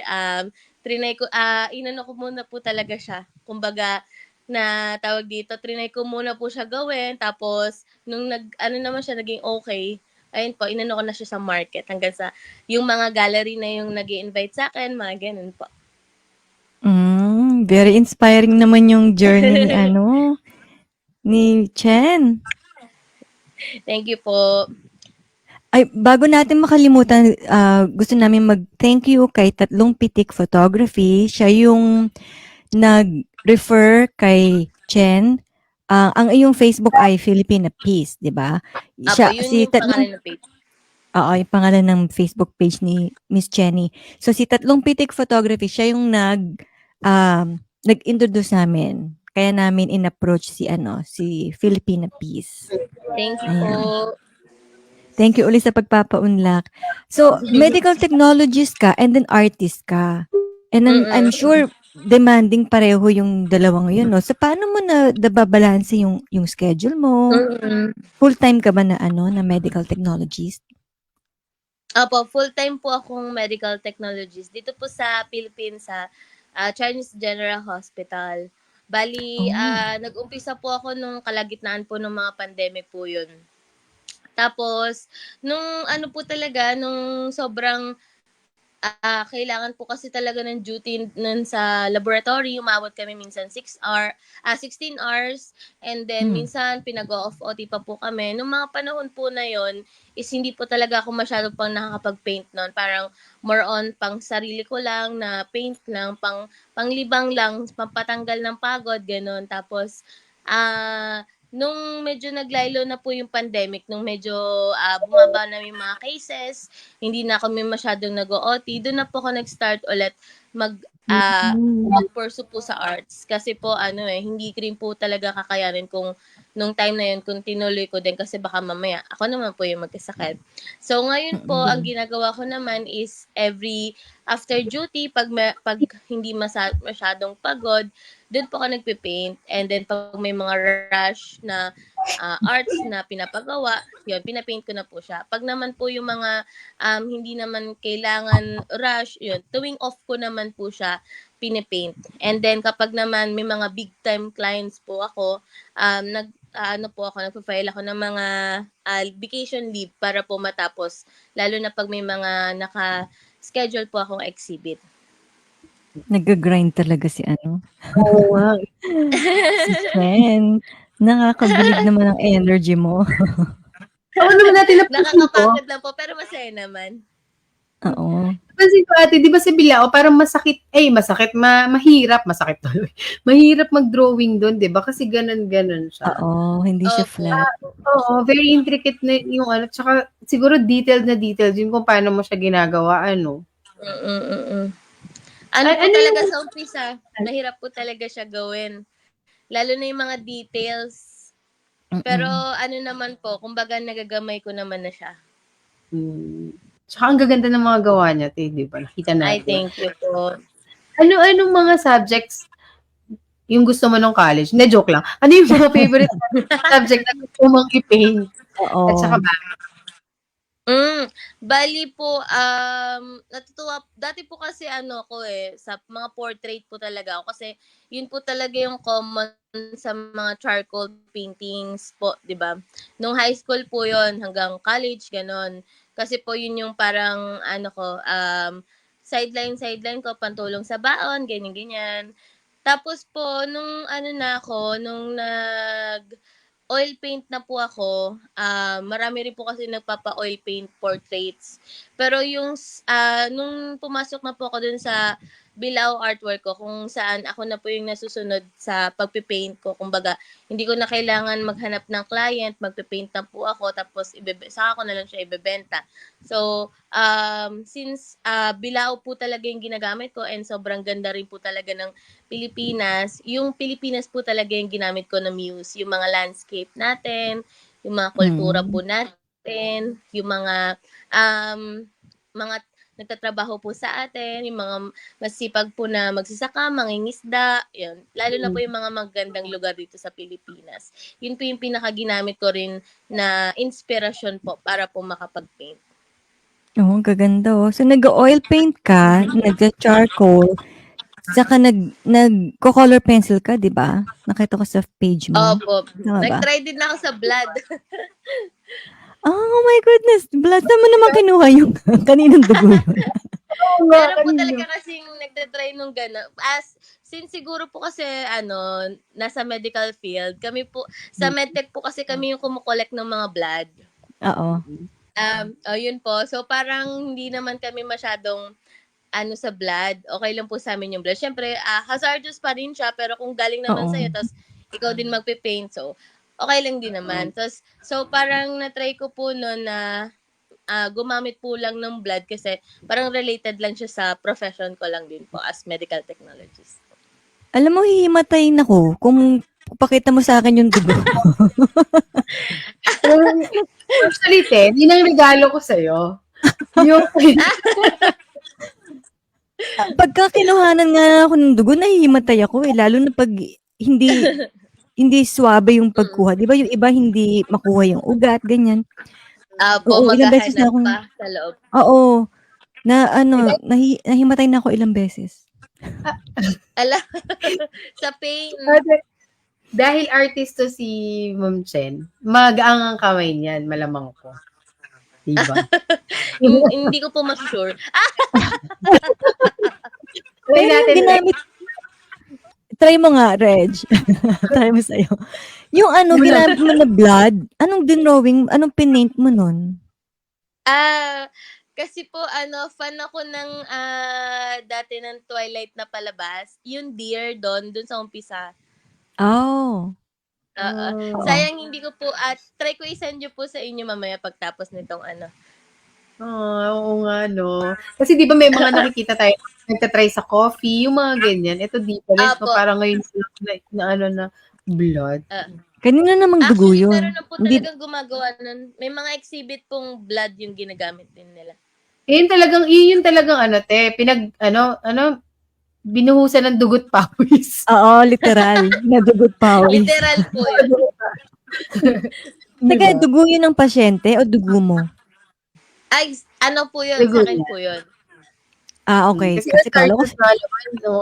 I: trinay ko, inano ko muna po talaga siya. Kumbaga, na tawag dito, trinay ko muna po siya gawin, tapos nung naman siya naging okay, ayun po, inano ko na siya sa market hanggang sa yung mga gallery na yung nag-i-invite sa akin, mga ganun po.
B: Very inspiring naman yung journey ni Chen.
I: Thank you po.
B: Bago natin makalimutan, gusto namin mag-thank you kay Tatlong Pitik Photography. Siya yung nag-refer kay Chen. Ang iyong Facebook ay Filipina Peace, di ba?
I: Yung pangalan ng page.
B: Oo, yung pangalan ng Facebook page ni Miss Jenny. So, si Tatlong Pitik Photography, siya yung nag-introduce namin. Kaya namin in-approach si Filipina Peace.
I: Thank you po.
B: Thank you ulit sa pagpapaunlak. So, medical technologist ka and then artist ka. And I'm sure demanding pareho yung dalawa ngayon, no? So, paano mo nababalanse yung schedule mo? Full-time ka ba na medical technologist?
I: Opo, full-time po akong medical technologist dito po sa Philippines sa Chinese General Hospital. Bali, nag-umpisa po ako nung kalagitnaan po ng mga pandemic po yun. Tapos, nung po talaga, nung sobrang kailangan po kasi talaga ng duty nun sa laboratory, umabot kami minsan 16 hours, and then minsan pinag-off OT pa po kami. Nung mga panahon po na yon is hindi po talaga ako masyado pang nakakapag-paint nun. Parang more on pang sarili ko lang na paint lang, panglibang lang, pampatanggal ng pagod, ganun. Tapos, nung medyo naglaylo na po yung pandemic, nung medyo bumaba na yung mga cases, hindi na kami masyadong nag-OT, doon na po ako nag-start ulit mag-pursue po sa arts. Kasi po, hindi rin po talaga kakayanin kung nung time na yun, kung tinuloy ko din kasi baka mamaya, ako naman po yung magkasakit. So, ngayon po, ang ginagawa ko naman is every after duty, pag hindi masyadong pagod, doon po ako nagpipaint. And then, pag may mga rush na arts na pinapagawa, yun, pinapaint ko na po siya. Pag naman po yung mga hindi naman kailangan rush, yun, tuwing off ko naman po siya, pinipaint. And then, kapag naman may mga big time clients po ako, nagpa-file ako ng mga vacation leave para po matapos, lalo na pag may mga naka-schedule po akong exhibit.
B: Nag-grind talaga si
C: Oo nga.
B: si Jen. Nakakabilib naman ang energy mo.
C: Oo naman natin napansin ko.
I: Nakakapagod lang po, pero masaya naman.
B: Oo.
C: Napansin ko ate, di ba sa Bilao, parang mahirap mag-drawing doon, di ba? Kasi ganun siya.
B: Oo, hindi siya flat.
C: Oo, very intricate na yung tsaka siguro detailed yun kung paano mo siya ginagawa,
I: Talaga sa umpisa, mahirap po talaga siya gawin. Lalo na yung mga details. Pero naman po, kumbaga nagagamay ko naman na siya.
C: Tsaka ang gaganda ng mga gawa niya, di ba? Nakita natin.
I: Ay, thank you po.
C: Anong mga subjects yung gusto mo nung college? Hindi, joke lang. Ano yung mga favorite subject na gusto mong i-paint?
B: Oo.
C: At saka bakit?
I: Bali po, natutuwa, dati po kasi sa mga portrait po talaga ako kasi yun po talaga yung common sa mga charcoal paintings po, di ba? Nung high school po yun, hanggang college, ganon. Kasi po yun yung parang, sideline ko, pantulong sa baon, ganyan. Tapos po, nung nung oil paint na po ako, marami rin po kasi nagpapa-oil paint portraits. Pero yung, nung pumasok na po ako dun sa Bilao artwork ko, kung saan ako na po yung nasusunod sa pagpipaint ko. Kumbaga, hindi ko na kailangan maghanap ng client, magpipaint na po ako, tapos saka ko na lang siya ibebenta. So, since Bilao po talaga yung ginagamit ko and sobrang ganda rin po talaga ng Pilipinas, yung Pilipinas po talaga yung ginamit ko na muse, yung mga landscape natin, yung mga kultura po natin, yung mga nagtatrabaho po sa atin, yung mga masipag po na magsasaka, mangingisda, yun. Lalo na po yung mga magandang lugar dito sa Pilipinas. Yun po yung pinakaginamit ko rin na inspirasyon po para po makapag-paint.
B: Oo, gaganda So, nag-oil paint ka, nag-charcoal, saka nag-color pencil ka, di ba? Nakita ko sa page mo.
I: Opo. Nag-try din ako sa blood.
B: Oh my goodness! Blood naman naman kinuha yung kaninang dugo yun.
I: Meron po talaga kasing nagtatry nung gano'n. Since siguro po kasi, nasa medical field, kami po, sa medtech po kasi kami yung kumukolekt ng mga blood.
B: Oo.
I: Yun po. So, parang hindi naman kami masyadong sa blood. Okay lang po sa amin yung blood. Siyempre, hazardous pa rin siya, pero kung galing naman sa'yo, tapos ikaw din magpipaint, so, okay lang din naman. So, parang na-try ko po noon na gumamit po lang ng blood kasi parang related lang siya sa profession ko lang din po as medical technologist.
B: Alam mo, hihimatayin ako kung pakita mo sa akin yung dugo.
C: Actually, yun ang regalo ko sa'yo.
B: Pagka kinuhanan nga ako ng dugo, nahihimatay ako lalo na pag hindi swabe yung pagkuha. Di ba yung iba hindi makuha yung ugat, ganyan.
I: Ilang beses na akong sa loob.
B: Oo. Nahimatay na ako ilang beses.
I: Sa pain.
C: Dahil artist to si Ma'am Chen, magaang ang kamay niyan, malamang ko. Diba?
I: Hindi ko po ma-sure.
C: Try
B: Pero yung
C: natin, Reg.
B: ginamit, try mo nga, Reg. Try mo sa'yo. Yung ano, ginamit mo na blood, anong dinrawing, anong pinaint mo nun?
I: Kasi po fan ako ng dati ng Twilight na palabas, yung deer dun sa umpisa.
B: Oh.
I: Oo. Sayang hindi ko po try ko i-send nyo po sa inyo mamaya pagtapos nitong
C: Oo nga, no? Kasi di ba may mga nakikita tayo, nagtatry sa coffee, yung mga ganyan. Ito different, no?
I: Apo.
C: Parang ngayon na blood.
B: Kanina namang dugo
I: Actually,
B: yun.
I: meron na po
B: Hindi,
I: talagang gumagawa nun. May mga exhibit pong blood yung ginagamit din nila.
C: Yun yung talagang binuhusan ng dugot pawis.
B: oo, literal. Nadugot pawis.
I: Literal po yun.
B: Teka, dugo yun ng pasyente o dugo mo?
I: Ay, po yun,
C: Dugo
I: sa akin
C: niya.
I: po yun.
B: Okay.
C: Kasi
B: Kasi kala ko,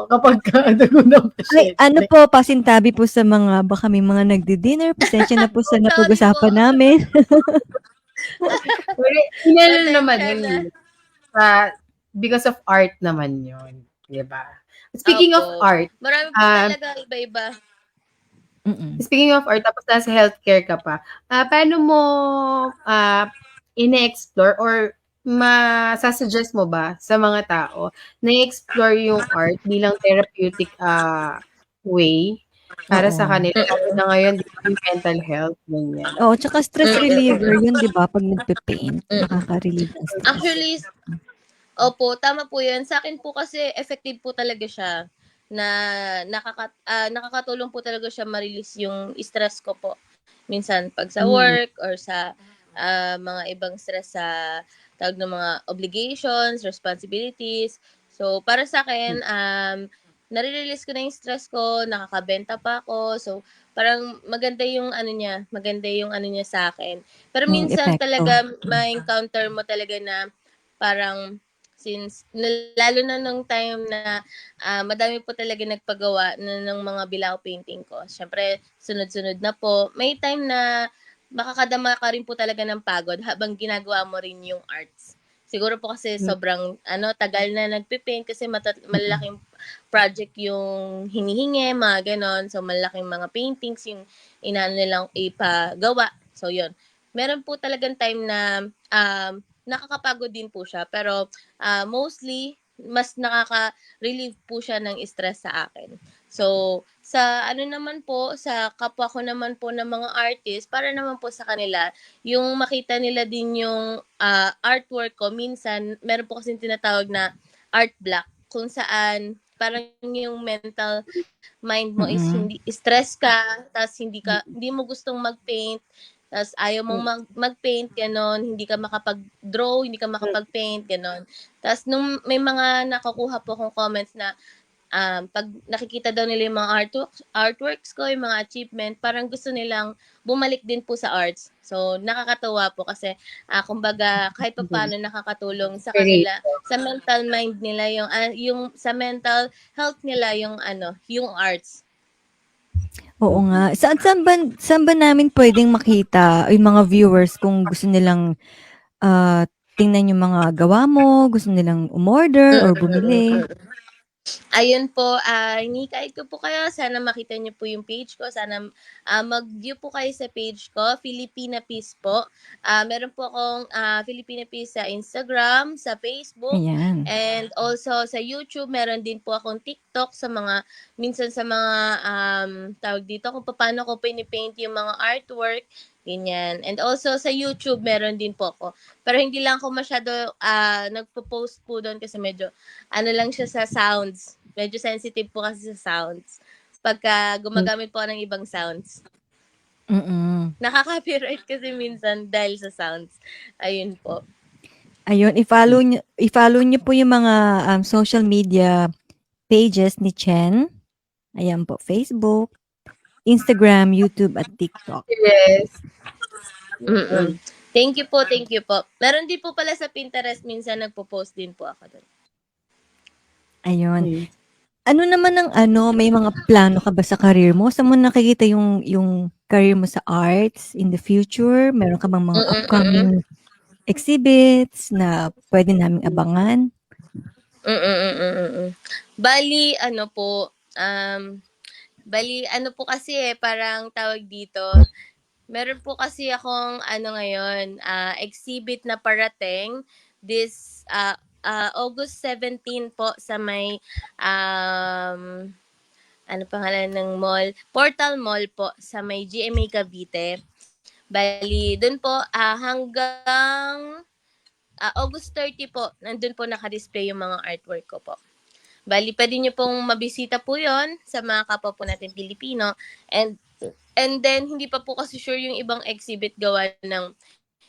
C: kapag dugo ng
B: ay,
C: pasyente.
B: ano po, pasintabi po sa mga, baka may mga nagdi-dinner. Pasensya na po sa napag-usapan namin.
C: Pero, naman yun. Because of art naman yun. Diba? Speaking of art,
I: Marami po talaga iba-iba.
C: speaking of art, tapos nasa healthcare ka pa, paano mo ine-explore or masasuggest mo ba sa mga tao na i-explore yung art bilang therapeutic way para sa kanila? Lalo na ngayon, di ba, yung mental health, ganyan.
B: Oo, tsaka stress reliever yun, di ba? Pag nagpe-paint, nakaka-relieve ng stress.
I: Actually, opo, tama po yan. Sa akin po kasi effective po talaga siya na nakakatulong po talaga siya ma-release yung stress ko po. Minsan pag sa work or sa mga ibang stress sa tawag ng mga obligations, responsibilities. So, para sa akin, nare-release ko na yung stress ko, nakakabenta pa ako. So, parang maganda yung ano niya sa akin. Pero minsan
B: epekto.
I: talaga ma-encounter mo talaga na parang lalo na nung time na madami po talaga nagpagawa ng mga bilao painting ko. Siyempre, sunod-sunod na po. May time na makakadama ka rin po talaga ng pagod habang ginagawa mo rin yung arts. Siguro po kasi sobrang tagal na nagpipaint kasi malalaking project yung hinihingi, mga ganon. So, malaking mga paintings yung inaano nilang ipagawa. So, yun. Meron po talagang time na nakakapagod din po siya. Pero mostly, mas nakaka-relieve po siya ng stress sa akin. So, sa naman po, sa kapwa ko naman po ng mga artist, para naman po sa kanila, yung makita nila din yung artwork ko, minsan, meron po kasing tinatawag na art block, kung saan parang yung mental mind mo is hindi stress ka, tapos hindi mo gustong mag-paint, tapos ayaw mong mag-paint, ganon, hindi ka makapag-draw, hindi ka makapag-paint, ganon. Tapos nung may mga nakukuha po akong comments na pag nakikita daw nila yung mga artworks ko, yung mga achievement, parang gusto nilang bumalik din po sa arts. So, nakakatawa po kasi kumbaga kahit pa paano nakakatulong sa kanila, sa mental mind nila, yung sa mental health nila, yung arts.
B: Oo nga. Saan ba namin pwedeng makita yung mga viewers kung gusto nilang tingnan yung mga gawa mo, gusto nilang umorder or bumili?
I: Ayun po, inikait ko po kayo. Sana makita niyo po yung page ko. Sana mag-view po kayo sa page ko, Filipina Peace po. Meron po akong Filipina Peace sa Instagram, sa Facebook,
B: Ayan.
I: and also sa YouTube. Meron din po akong TikTok minsan sa mga tawag dito kung paano ko pinipaint yung mga artwork. Ganyan. And also sa YouTube, meron din po ako. Pero hindi lang ako masyado nagpo-post po doon kasi medyo lang siya sa sounds. Medyo sensitive po kasi sa sounds. Pagka gumagamit po ng ibang sounds. Nakaka-copyright kasi minsan dahil sa sounds. Ayun po.
B: Ayun, i-follow niyo po yung mga social media pages ni Chen. Ayan po, Facebook, Instagram, YouTube, at TikTok.
C: Yes.
I: Thank you po. Meron din po pala sa Pinterest, minsan nagpo-post din po ako doon.
B: Ayun. Ano naman may mga plano ka ba sa career mo? Saan mo nakikita yung career mo sa arts in the future? Meron ka bang mga upcoming exhibits na pwede naming abangan?
I: Bali, ano po, kasi parang tawag dito, meron po kasi akong ngayon, exhibit na parating this August 17 po sa may ano pangalan ng mall? Portal Mall po sa may GMA Cavite. Bali, dun po hanggang August 30 po, nandun po naka-display yung mga artwork ko po. Bali, pwede nyo pong mabisita po yon sa mga kapwa po natin Pilipino. And then, hindi pa po kasi sure yung ibang exhibit gawa ng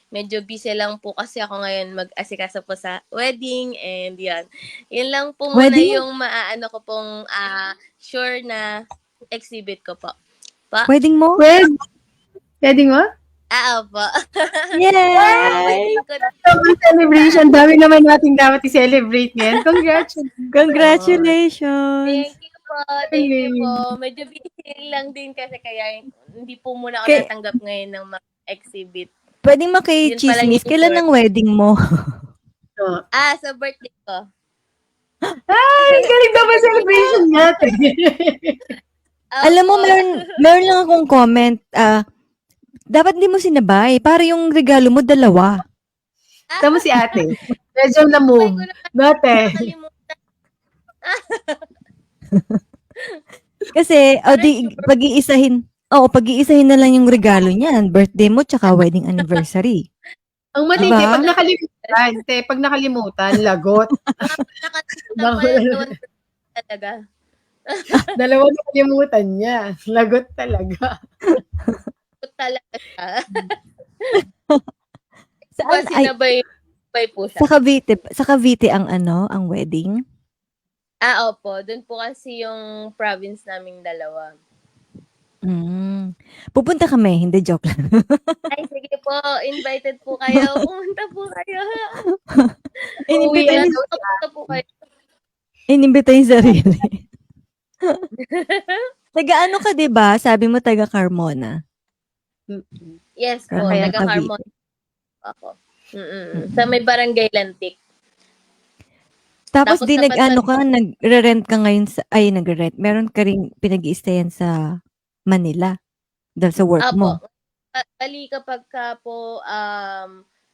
I: medyo busy lang po kasi ako ngayon mag-asikaso po sa wedding and yan. Yun lang po muna
B: Wedding?
I: yung maaano ko pong sure na exhibit ko po.
B: Wedding mo?
C: Wedding mo?
I: Opo.
B: Yay!
C: Celebration. Dami naman natin dapat i-celebrate ngayon.
B: Congratulations!
I: Thank you po. Thank you po. Medyo busy lang din kasi kaya hindi po muna ako natanggap ngayon ng mga exhibit.
B: Pwedeng makichismis. Kailan ang wedding mo?
I: Sa birthday ko.
C: Ay, galing naman celebration natin.
B: Alam mo, meron lang akong comment. Dapat hindi mo sinabay. Para yung regalo mo, 2.
C: Tama si ate. Medyo na-move. Dati.
B: Kasi, pag-iisahin na lang yung regalo niyan. Birthday mo, tsaka wedding anniversary.
C: Ang matindi, pag nakalimutan, lagot.
I: Talaga.
C: Dalawa nakalimutan niya. Lagot talaga.
I: Talaga.
B: Sinabay
I: po siya.
B: Sa Cavite ang ang wedding?
I: Opo. Doon po kasi yung province naming dalawa.
B: Pupunta kami, hindi joke lang.
I: Ay, sige po. Invited po kayo. Pumunta po kayo.
B: Inimbita yung sarili. Taga ano ka, diba? Sabi mo taga Carmona.
I: Yes po. Taga Carmona ako. Sa may Barangay Lantik.
B: Tapos di nagre-rent ka ngayon nagre-rent. Meron ka rin pinag-i-stayan sa Manila. Dahil sa work mo.
I: Bali kapag ka po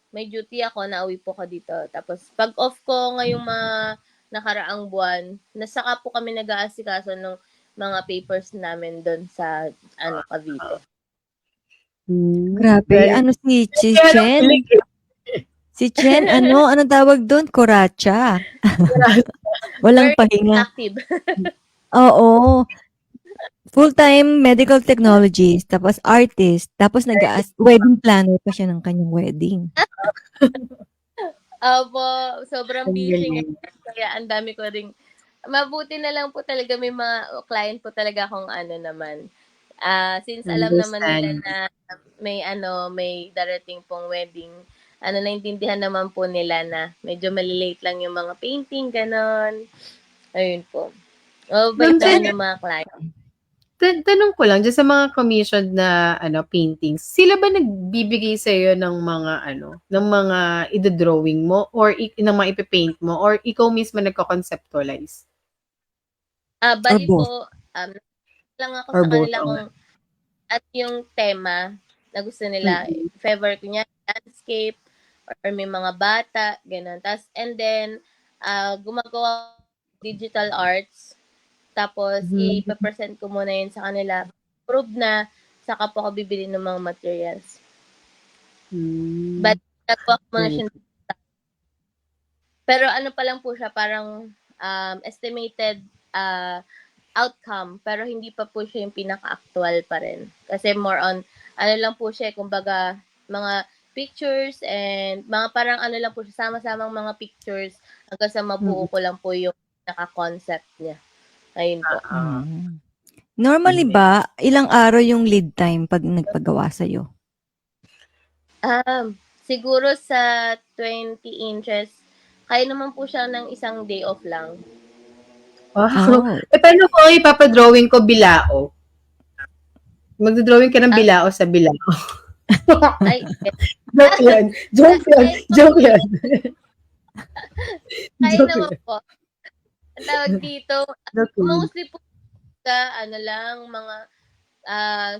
I: may duty ako, nauwi po ko dito. Tapos pag off ko ngayong nakaraang buwan, nasaka po kami nag-aasikaso ng mga papers namin doon sa Cavite.
B: Grabe. Si Chen? Si Chen, anong tawag doon? Koracha. Walang pahinga.
I: Active.
B: Oo. Full-time medical technologist, tapos artist, tapos wedding planner pa siya ng kanyang wedding.
I: Opo, sobrang busy ngayon. Kaya ang dami ko ring, mabuti na lang po talaga may mga client po talaga akong naman. Since alam naman nila na may darating pong wedding, naintindihan naman po nila na medyo malilate lang yung mga painting, ganon. Ayun po. Bait naman yung mga client.
C: Tanong ko lang, dyan sa mga commissioned na paintings, sila ba nagbibigay sa iyo ng mga idodrawing mo or ng mga ipipaint mo or ikaw mismo nagko-conceptualize?
I: Bali po, lang ako sa kanila kung at yung tema na gusto nila, favor ko niya, landscape or may mga bata, ganun. And then, gumagawa digital arts. Tapos, ipapresent ko muna yun sa kanila. Prove na, saka po ako bibili ng mga materials. But, nagwa ko muna siya. Pero pa lang po siya, parang estimated outcome. Pero hindi pa po siya yung pinaka-actual pa rin. Kasi more on, lang po siya, kumbaga, mga pictures and mga parang lang po siya, sama-samang mga pictures hanggang sa mabuo ko lang po yung naka-concept niya. Ayun po.
B: Normally ba, ilang araw yung lead time pag nagpagawa sa'yo?
I: Siguro sa 20 inches, kaya naman po siya ng isang day off lang.
C: Wow. Paano po ipapadrawing ko bilao? Magdodrawing ka ng bilao sa bilao.
I: Ay,
C: Joke yun. Joke yun. Joke yun.
I: Kaya
C: Joke
I: naman
C: yun.
I: po. Ang tawag dito,
C: Joke yun.
I: mostly po sa ano lang, mga,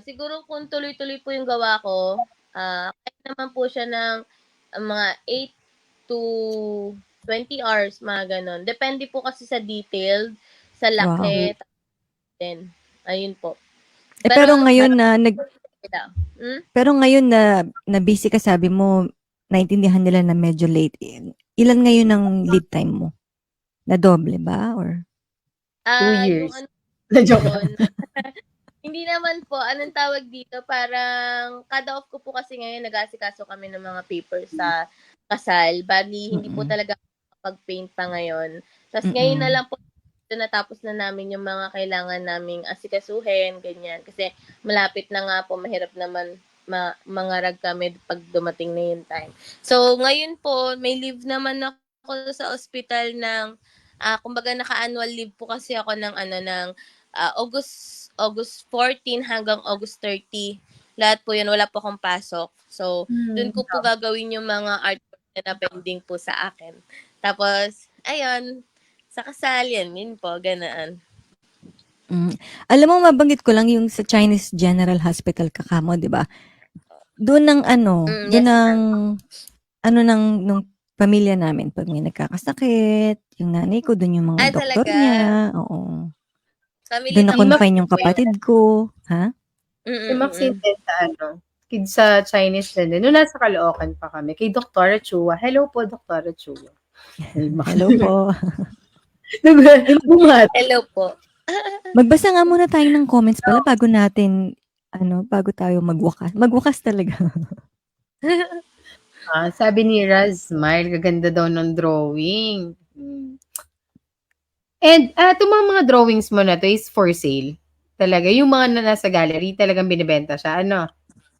I: siguro kung tuloy-tuloy po yung gawa ko, kaya naman po siya ng mga 8 to 20 hours, mga ganon. Depende po kasi sa detail, sa
B: Wow.
I: laki, din. Ayun po.
B: Pero ngayon na
I: Hmm?
B: ngayon na busy ka, sabi mo, naintindihan nila na medyo late. Ilan ngayon ang lead time mo? Na doble ba? Or?
C: 2
I: Yung
C: years.
I: ano
C: Na-joke
I: yun, hindi naman po, anong tawag dito, parang kada off ko po kasi ngayon, nag-aasikaso kami ng mga papers sa kasal. Bali, hindi po talaga pag-paint pa ngayon. Tapos ngayon na lang po, natapos na namin yung mga kailangan naming asikasuhin, ganyan. Kasi malapit na nga po, mahirap naman mangarag kami pag dumating na yung time. So, ngayon po, may leave naman ako sa ospital ng, kumbaga naka-annual leave po kasi ako ng August 14 hanggang August 30. Lahat po yun, wala po akong pasok. So, dun ko po gagawin yung mga artwork na pending po sa akin. Tapos, ayun, sa kasal, yun po, ganaan.
B: Alam mo, mabanggit ko lang yung sa Chinese General Hospital Kakamo, di ba? Doon ng doon ng nung pamilya namin, pag may nagkakasakit, yung nanay ko, doon yung mga doktor
I: talaga?
B: niya. Oo.
I: Family
B: Doon
I: doctor
B: na-confine yung
I: po yan.
B: kapatid ko. Ha?
C: Si Maxine din sa kids sa Chinese din. Noong nasa Caloocan pa kami, kay Dr. Chua. Hello po, Dr. Chua.
B: Hello po.
I: Hello po.
B: Magbasa nga muna tayo ng comments pala bago natin, bago tayo magwakas. Magwakas talaga.
C: Sabi ni Raz, Smile, gaganda daw ng drawing. And itong mga drawings mo na to is for sale. Talaga, yung mga nasa gallery, talagang binibenta siya. Ano?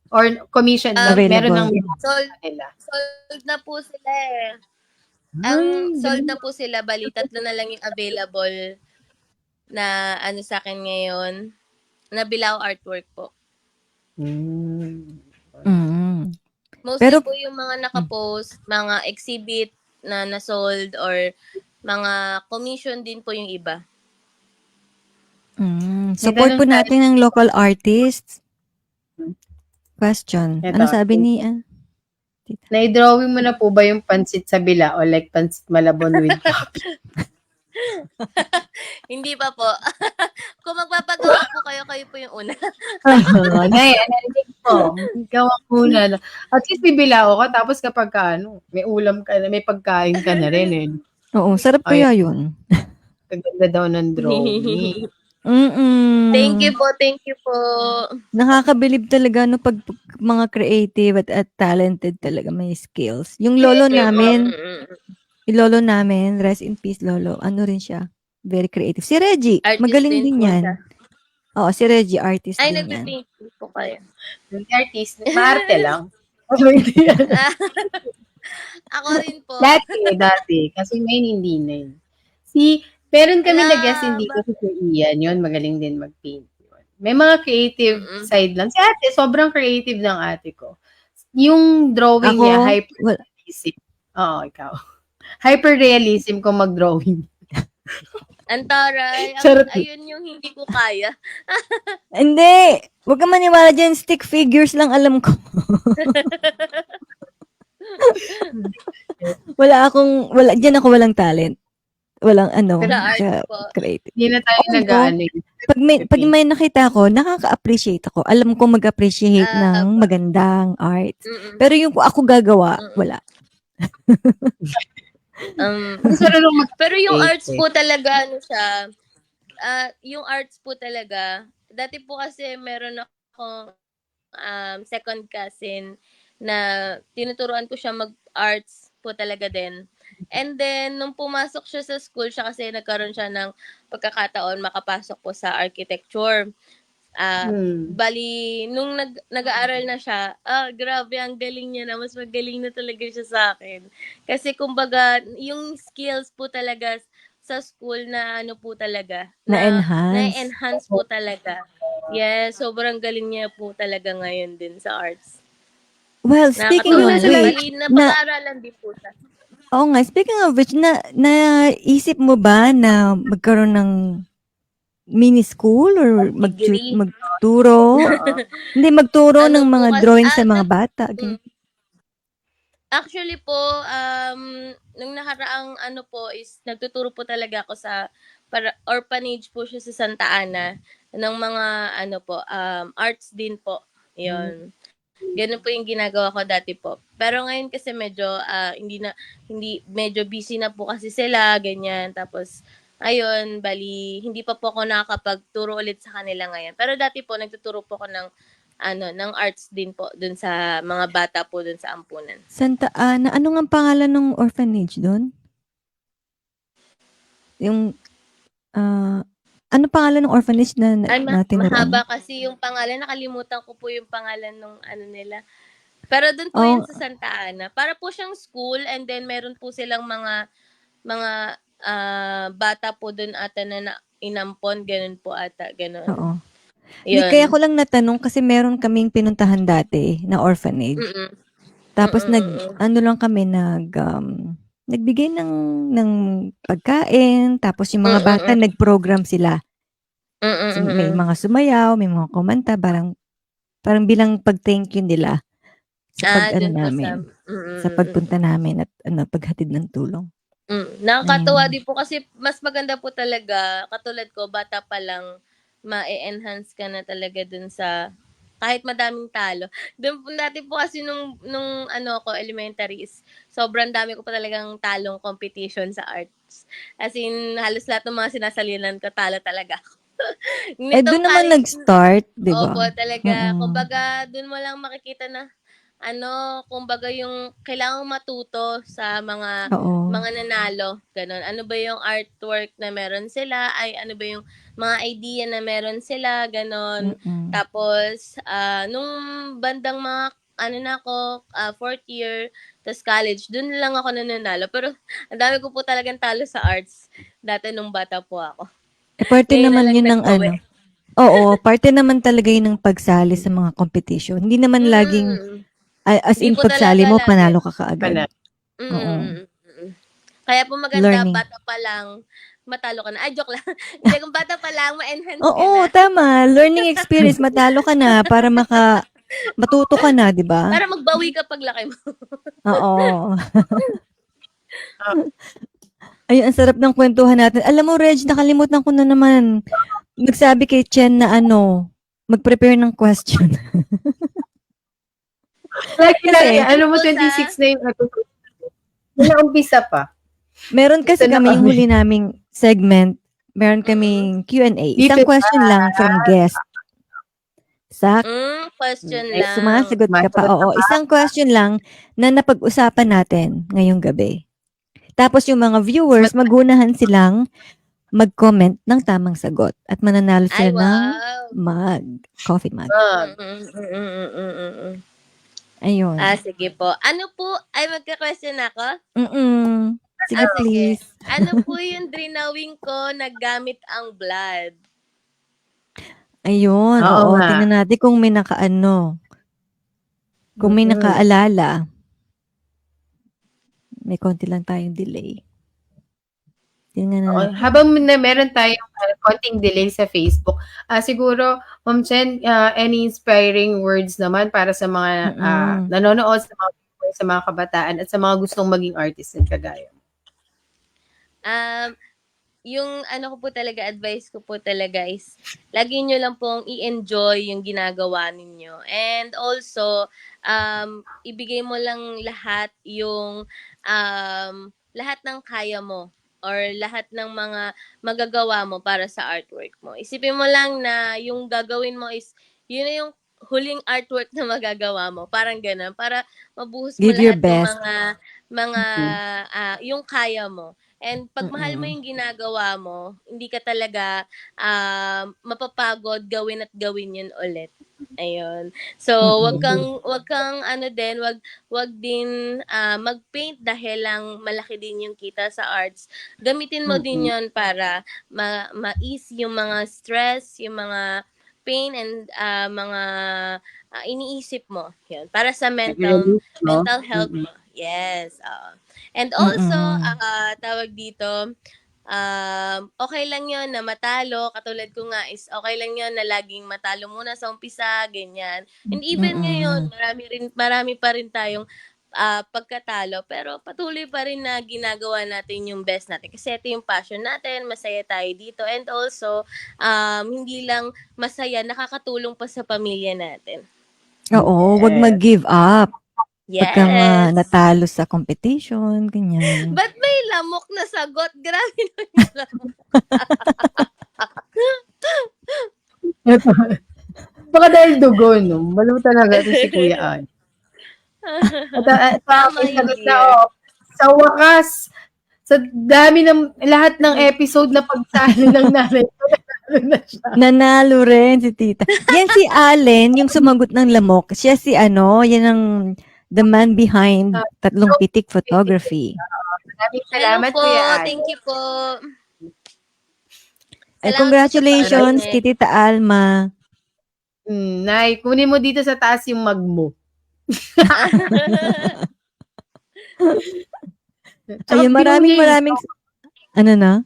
C: Or commission, meron ng
I: sold na po sila eh. Sold na po sila, bali, 3 na lang yung available na sa akin ngayon. Na Bilao artwork po. Mostly po yung mga nakapost, mga exhibit na na-sold or mga commission din po yung iba.
B: Support po natin ng local artists. Question. Ano sabi ni
C: Na-drawing mo na po ba yung pansit sa Bilao, like pansit Malabon with coffee?
I: Hindi pa po. Kung magpapagawa po kayo po yung una.
C: Nay, po. Gawa ko na. At least bibilao ka, tapos kapag may ulam ka na, may pagkain ka na rin eh.
B: Oo, sarap kaya yun.
C: Kaganda daw ng drawing.
I: Thank you po.
B: Nakakabilib talaga pag mga creative at talented talaga, may skills. Yung lolo namin, rest in peace lolo, rin siya, very creative. Si Reggie,
I: artist
B: magaling din yan.
I: Siya.
B: Oo, si Reggie, artist
I: din yan. Ay, nag-paint po kayo.
C: Artist, maarte lang.
I: Ako rin po.
C: Dati. Kasi ngayon hindi na yun. Meron kami na-guest dito si Ian, yun, magaling din mag-paint. May mga creative side lang. Si ate, sobrang creative ng ate ko. Yung drawing niya, hyper-realism. Oo, ikaw. Hyper-realism kung mag-drawing.
I: Antaray, ayun yung hindi ko kaya.
B: Hindi! Huwag ka maniwala dyan, stick figures lang alam ko. Diyan ako walang talent. Walang creative.
C: Hindi na tayo nag-ano.
B: Pag may nakita ko, nakaka-appreciate ako. Alam ko mag-appreciate ng magandang art. Pero yung ako gagawa, wala.
I: Pero yung arts po talaga, yung arts po talaga, dati po kasi meron akong second cousin na tinuturuan ko siya mag-arts po talaga din. And then, nung pumasok siya sa school, siya kasi nagkaroon siya ng pagkakataon makapasok po sa architecture. Bali, nung nag-aaral na siya, grabe, ang galing niya na. Mas magaling na talaga siya sa akin. Kasi kumbaga, yung skills po talaga sa school na po talaga. Na-enhance po talaga. Yes, sobrang galing niya po talaga ngayon din sa arts.
B: Well, speaking
I: Nakakatuwa
B: of
I: siya.
B: which,
I: Bali, napag-aaralan din po siya.
B: oo nga, speaking of which, naisip mo ba na magkaroon ng mini school or
I: Degree.
B: magturo? Hindi, magturo ng mga drawing sa mga
I: Mm.
B: bata. Ganyan.
I: Actually po, nung nakaraang ano po is nagtuturo po talaga ako sa orphanage po siya sa Santa Ana ng mga ano po, arts din po. Yun. Ganun po yung ginagawa ko dati po. Pero ngayon kasi medyo hindi medyo busy na po kasi sila, ganyan. Tapos ayun, bali hindi pa po ako nakakapagturo ulit sa kanila ngayon. Pero dati po nagtuturo po ako ng arts din po dun sa mga bata po dun sa ampunan.
B: Santa Ana, ano nga pangalan ng orphanage doon? Yung ano pangalan ng orphanage na tinuruan?
I: Mahaba kasi yung pangalan. Nakalimutan ko po yung pangalan ng ano nila. Pero doon po yun sa Santa Ana. Para po siyang school and then meron po silang mga bata po doon ata na inampon. Ganun po ata. Ganun.
B: Oo. Kaya ko lang natanong kasi meron kaming pinuntahan dati na orphanage. Tapos ano lang kami nagbigay ng pagkain, tapos yung mga bata nag-program sila. May mga sumayaw, may mga kumanta, parang bilang pag-thank you nila sa sa pagpunta namin at paghatid ng tulong.
I: Nakakatawa din po kasi mas maganda po talaga, katulad ko, bata pa lang, ma-enhance ka na talaga dun sa kahit madaming talo. Doon po dati po kasi nung ano ko elementary is sobrang dami ko pa talagang talong competition sa arts. As in halos lahat ng mga sinasalinan ko talo talaga ako.
B: Doon naman nag-start, di ba?
I: Opo, talaga. Kumbaga, doon mo lang makikita na kumbaga yung kailangang matuto sa mga nanalo, ganun. Ano ba yung artwork na meron sila? Ano ba yung mga idea na meron sila, ganun. Tapos, nung bandang mga, fourth year, tas college, dun lang ako nananalo. Pero, ang dami ko po talagang talo sa arts dati nung bata po ako.
B: Parte naman yun ng Oo, parte naman talaga yun ng pagsali sa mga competition. Hindi naman laging as in pagsali mo, panalo ka kaagad.
I: Kaya po maganda, bata pa lang, matalo ka na. Ay, joke lang. Hindi, kung bata pa lang, ma-enhance ka na.
B: Oo, tama. Learning experience, matalo ka na para matuto ka na, di ba?
I: Para magbawi ka paglaki mo.
B: Oo. Ayun, ang sarap ng kwentuhan natin. Alam mo, Reg, nakalimutan ko na naman. Nagsabi kay Chen na mag-prepare ng question.
C: Alam mo, 26 na yung umpisa pa.
B: Meron kasi kami yung huli naming segment. Meron kaming Q&A. Isang question lang from guest.
I: Question lang.
B: Sumasagot ka pa. Oo, isang question lang na napag-usapan natin ngayong gabi. Tapos yung mga viewers, magunahan silang mag-comment ng tamang sagot at mananalo sila ng coffee mug. Ayun.
I: Sige po. Ano po? Ay, magka-question ako?
B: Sige, please.
I: Ano po yung drawing ko na gamit ang blood?
B: Ayun. Oo, tingnan natin kung may kung may nakaalala. May konti lang tayong delay. Tingnan natin.
C: Habang meron tayong konting delay sa Facebook, siguro, Ma'am Chen, any inspiring words naman para sa mga nanonood, sa mga kabataan at sa mga gustong maging artist at kagaya?
I: Yung ko po talaga, advice ko po talaga is, lagi nyo lang pong i-enjoy yung ginagawa ninyo. And also, ibigay mo lang lahat yung, lahat ng kaya mo or lahat ng mga magagawa mo para sa artwork mo. Isipin mo lang na yung gagawin mo is, yun na yung huling artwork na magagawa mo. Parang ganun. Para mabuhos mo lahat ng mga yung kaya mo. And pag mahal mo yung ginagawa mo, hindi ka talaga mapapagod gawin at gawin yun ulit. Ayun. So, wag kang wag din mag-paint dahil lang malaki din yung kita sa arts. Gamitin mo din yun para ma-ease yung mga stress, yung mga pain and mga iniisip mo. Yun, para sa mental health mo. Yes. And also, tawag dito, okay lang yon na matalo. Katulad ko nga is okay lang yon na laging matalo muna sa umpisa, ganyan. And even ngayon, marami pa rin tayong pagkatalo, pero patuloy pa rin na ginagawa natin yung best natin. Kasi ito yung passion natin, masaya tayo dito. And also, hindi lang masaya, nakakatulong pa sa pamilya natin.
B: Oo, wag mag-give up.
I: Yes.
B: Pagka nga natalo sa competition, ganyan.
I: Ba't may lamok na sagot? Grabe naman yung lamok.
C: Baka dahil dugo, no? Malam talaga ito si Kuya Ay. Sa wakas, sa dami ng lahat ng episode na pagsali ng nanay ko,
B: Nanalo rin si tita. Yan si Allen, yung sumagot ng lamok. Siya si yan ang the man behind Tatlong Pitik Photography.
C: Maraming salamat,
I: po,
C: Kuya Ay.
I: thank you po.
B: Congratulations kay Tita Alma.
C: Nay, kunin mo dito sa taas yung mug mo.
B: Ayun, maraming ano na?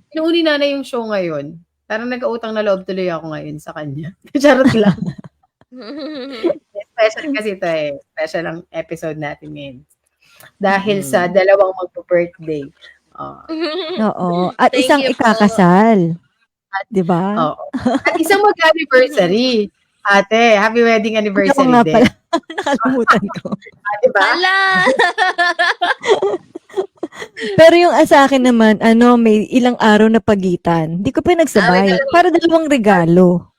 C: Pinuuni na yung show ngayon. Parang nag-utang na loob tuloy ako ngayon sa kanya. Charot lang. Special kasi ito eh. Special ang episode natin ngayon. Dahil sa dalawang magpo-birthday.
B: Oo. At isang ikakasal. Diba?
C: Oo. At isang mag-anniversary. Ate, happy wedding anniversary
B: nga
C: din.
B: pala. Nakalimutan ko.
C: Diba?
I: Hala!
B: Pero yung sa akin naman, may ilang araw na pagitan. Hindi ko pinagsabay. Para dalawang regalo.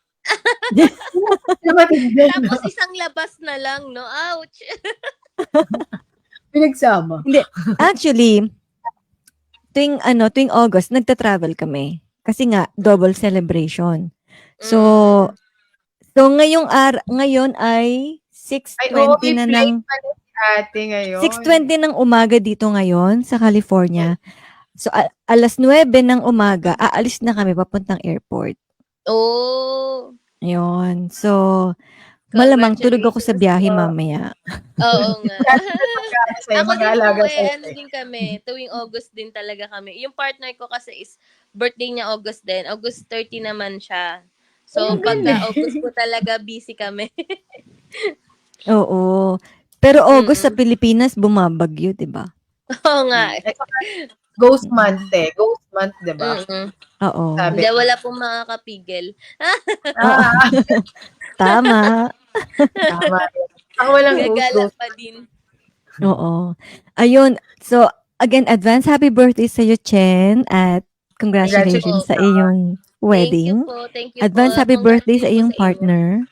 I: Tapos isang labas na lang, no? Ouch!
C: Pinagsama.
B: Hindi. Actually, tuwing August, nagta-travel kami. Kasi nga, double celebration. So ngayon ay 6:20 na ng
C: ate ngayon.
B: 6:20 ng umaga dito ngayon sa California. So alas 9 ng umaga, aalis na kami papuntang airport.
I: Oh.
B: Ayun. So malamang tulog ako sa biyahe mamaya.
I: Oo nga. Ako din din kami. Tuwing August din talaga kami. Yung partner ko kasi is birthday niya August din. August 30 naman siya. So, pagka August po talaga busy kami.
B: Oo. Pero August sa Pilipinas, bumabagyo, di ba?
I: Oo nga.
C: Ghost month eh. Ghost month, di ba?
B: Oo.
I: Hindi, wala pong makakapigil.
B: Tama.
C: Tama. Ako walang
I: gagala pa din.
B: Oo. Ayun. So, again, advance happy birthday sa iyo, Chen. At congratulations sa iyong wedding.
I: Thank you
B: Advance happy birthday sa iyong partner.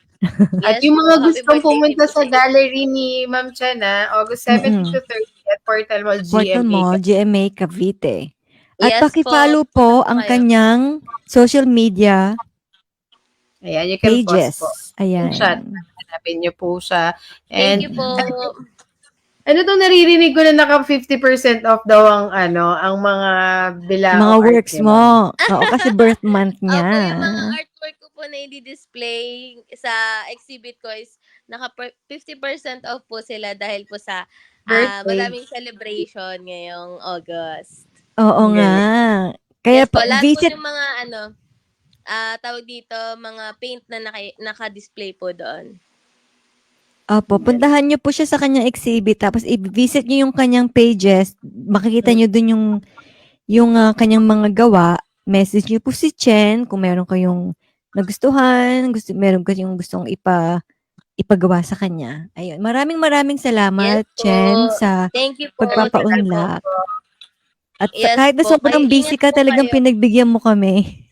C: At yung mga gustong pumunta sa gallery ni Ma'am Chen, August 17 to 30 at Portal Mall GMA.
B: Portal Mall, GMA Cavite. At
I: Yes
B: paki-follow po ang kanyang social media
C: Ayan, you can
B: pages.
C: post po.
B: Ayan.
C: Hanapin niyo po siya.
I: Thank you po.
C: Ano tong naririnig ko na naka 50% off daw ang mga bilao.
B: Mga works mo. Oo, kasi birth month niya.
I: Opo, yung mga artwork ko po na i-display sa exhibit ko is naka 50% off po sila dahil po sa maraming celebration ngayong August.
B: Oo nga. Kaya
I: visit po yung mga tawag dito, mga paint na naka-display po doon.
B: Opo, puntahan niyo po siya sa kanyang exhibit tapos i-visit niyo yung kanyang pages, makikita niyo dun yung kanyang mga gawa. Message niyo po si Chen kung meron kayong nagustuhan, meron kayong gustong ipagawa sa kanya. Ayun, maraming salamat, Chen, sa pagpapaunlak. At kahit na sobrang busy ka, talagang pinagbigyan mo kami.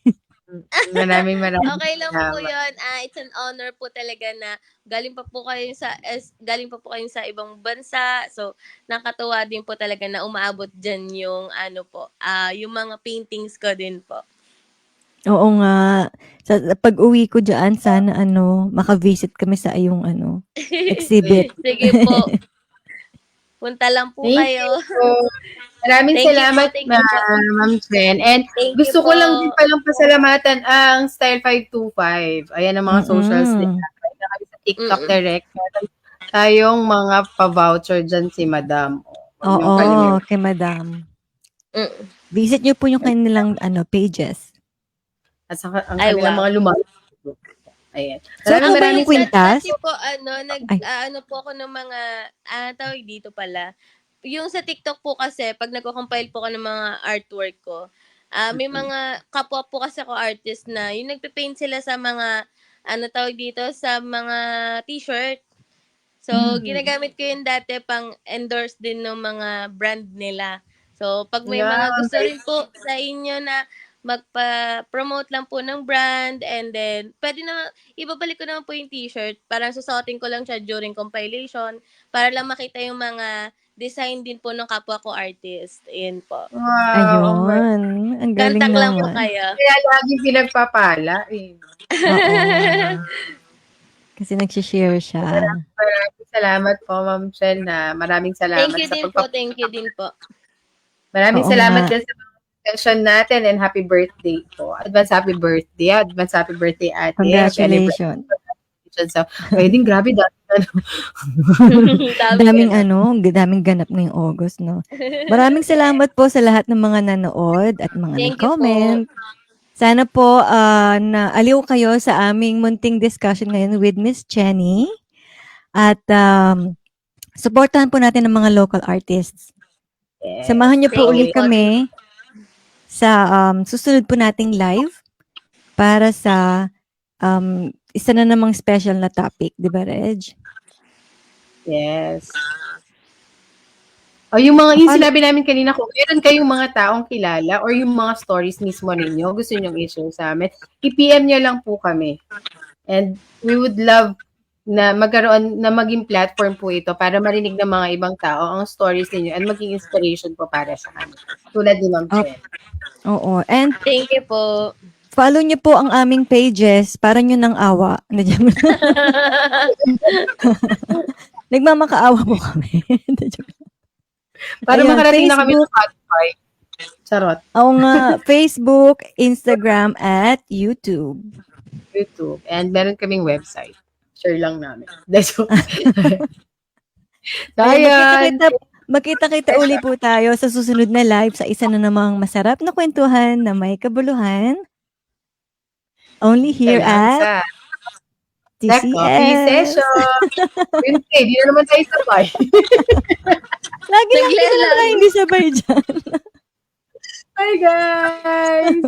C: Maraming
I: Okay lang po yun. It's an honor po talaga na galing pa po kayo sa ibang bansa. So, nakatuwa din po talaga na umaabot dyan yung yung mga paintings ko din po.
B: Oo nga. Sa pag-uwi ko dyan, sana maka-visit kami sa iyong exhibit.
I: Sige po. Punta lang po kayo.
C: Maraming
I: Thank you po,
C: salamat,
I: thank you po.
C: Ma'am Chen. And
I: Thank you
C: gusto ko
I: po.
C: lang din palang pasalamatan ang Style 525. Ayan ang mga socials nila. Kaya na kami sa TikTok direct. Meron tayong mga pa-voucher dyan si Madam. Huwag niyong
B: Oo,
C: kalimutan.
B: kay Madam. Visit niyo po yung kanilang pages.
C: At saka ang
I: Ay,
C: kanilang
I: wow.
C: mga lumalabas. Ayan.
B: Saan po ba yung kwintas?
I: Dati po, nag-ano po ako ng mga, tawag dito pala. Yung sa TikTok po kasi, pag nagko-compile po ako ng mga artwork ko, may mga kapwa po kasi ako artist na, yung nagpe-paint sila sa mga, tawag dito, sa mga t-shirt. So, ginagamit ko yun dati pang endorse din ng mga brand nila. So, pag may mga gusto rin po sa inyo na magpa-promote lang po ng brand and then pwede na ibabalik ko naman po yung t-shirt, parang susuotin ko lang siya during compilation para lang makita yung mga design din po ng kapwa ko artist. Ayun po.
C: Wow.
B: Ayun. Ang galing
I: Contact lang po
B: naman.
I: kayo.
C: Kaya lagi pinagpapala.
B: Oo. Kasi nagsishare siya.
C: Maraming salamat po, Ma'am Chen. Maraming salamat
I: Thank you
C: sa
I: din po, thank you din po.
C: Maraming
B: Oo
C: salamat
B: nga.
C: din sa session natin and happy birthday po. Advance happy birthday. Advance happy birthday, ate.
B: Congratulations.
C: So, pwedeng grabe dati.
B: Daming ganap ngayong August, no? Maraming salamat po sa lahat ng mga nanood at mga
I: Thank you
B: nag-comment. Sana po na aliw kayo sa aming munting discussion ngayon with Miss Jenny. At supportahan po natin ang mga local artists. Samahan niyo po ulit kami sa susunod po nating live para sa isa na namang special na topic, di ba, Reg?
C: Yes. O yung yung sinabi namin kanina, kung meron kayong mga taong kilala or yung mga stories mismo ninyo, gusto nyong i-share sa amin, i-PM nyo lang po kami. And we would love na maging platform po ito para marinig ng mga ibang tao ang stories ninyo and maging inspiration po para sa kanila. Tulad ni Ma'am Chen.
B: Oo. And
I: thank you po.
B: Follow niyo po ang aming pages para nyo ng awa. Nagmamakaawa po kami.
C: Para
B: Ayun,
C: makarating na kami
B: Facebook.
C: sa Spotify. Charot.
B: Oo nga. Facebook, Instagram, at YouTube.
C: YouTube. And meron kaming website. Share lang namin. So,
B: Magkita-kita uli po tayo sa susunod na live sa isa na namang masarap na kwentuhan na may kabuluhan. Only here at
C: TCS. Coffee session. Wednesday, di na naman tayo sabay.
B: Lagi lang tayo hindi sabay dyan.
C: Bye, guys!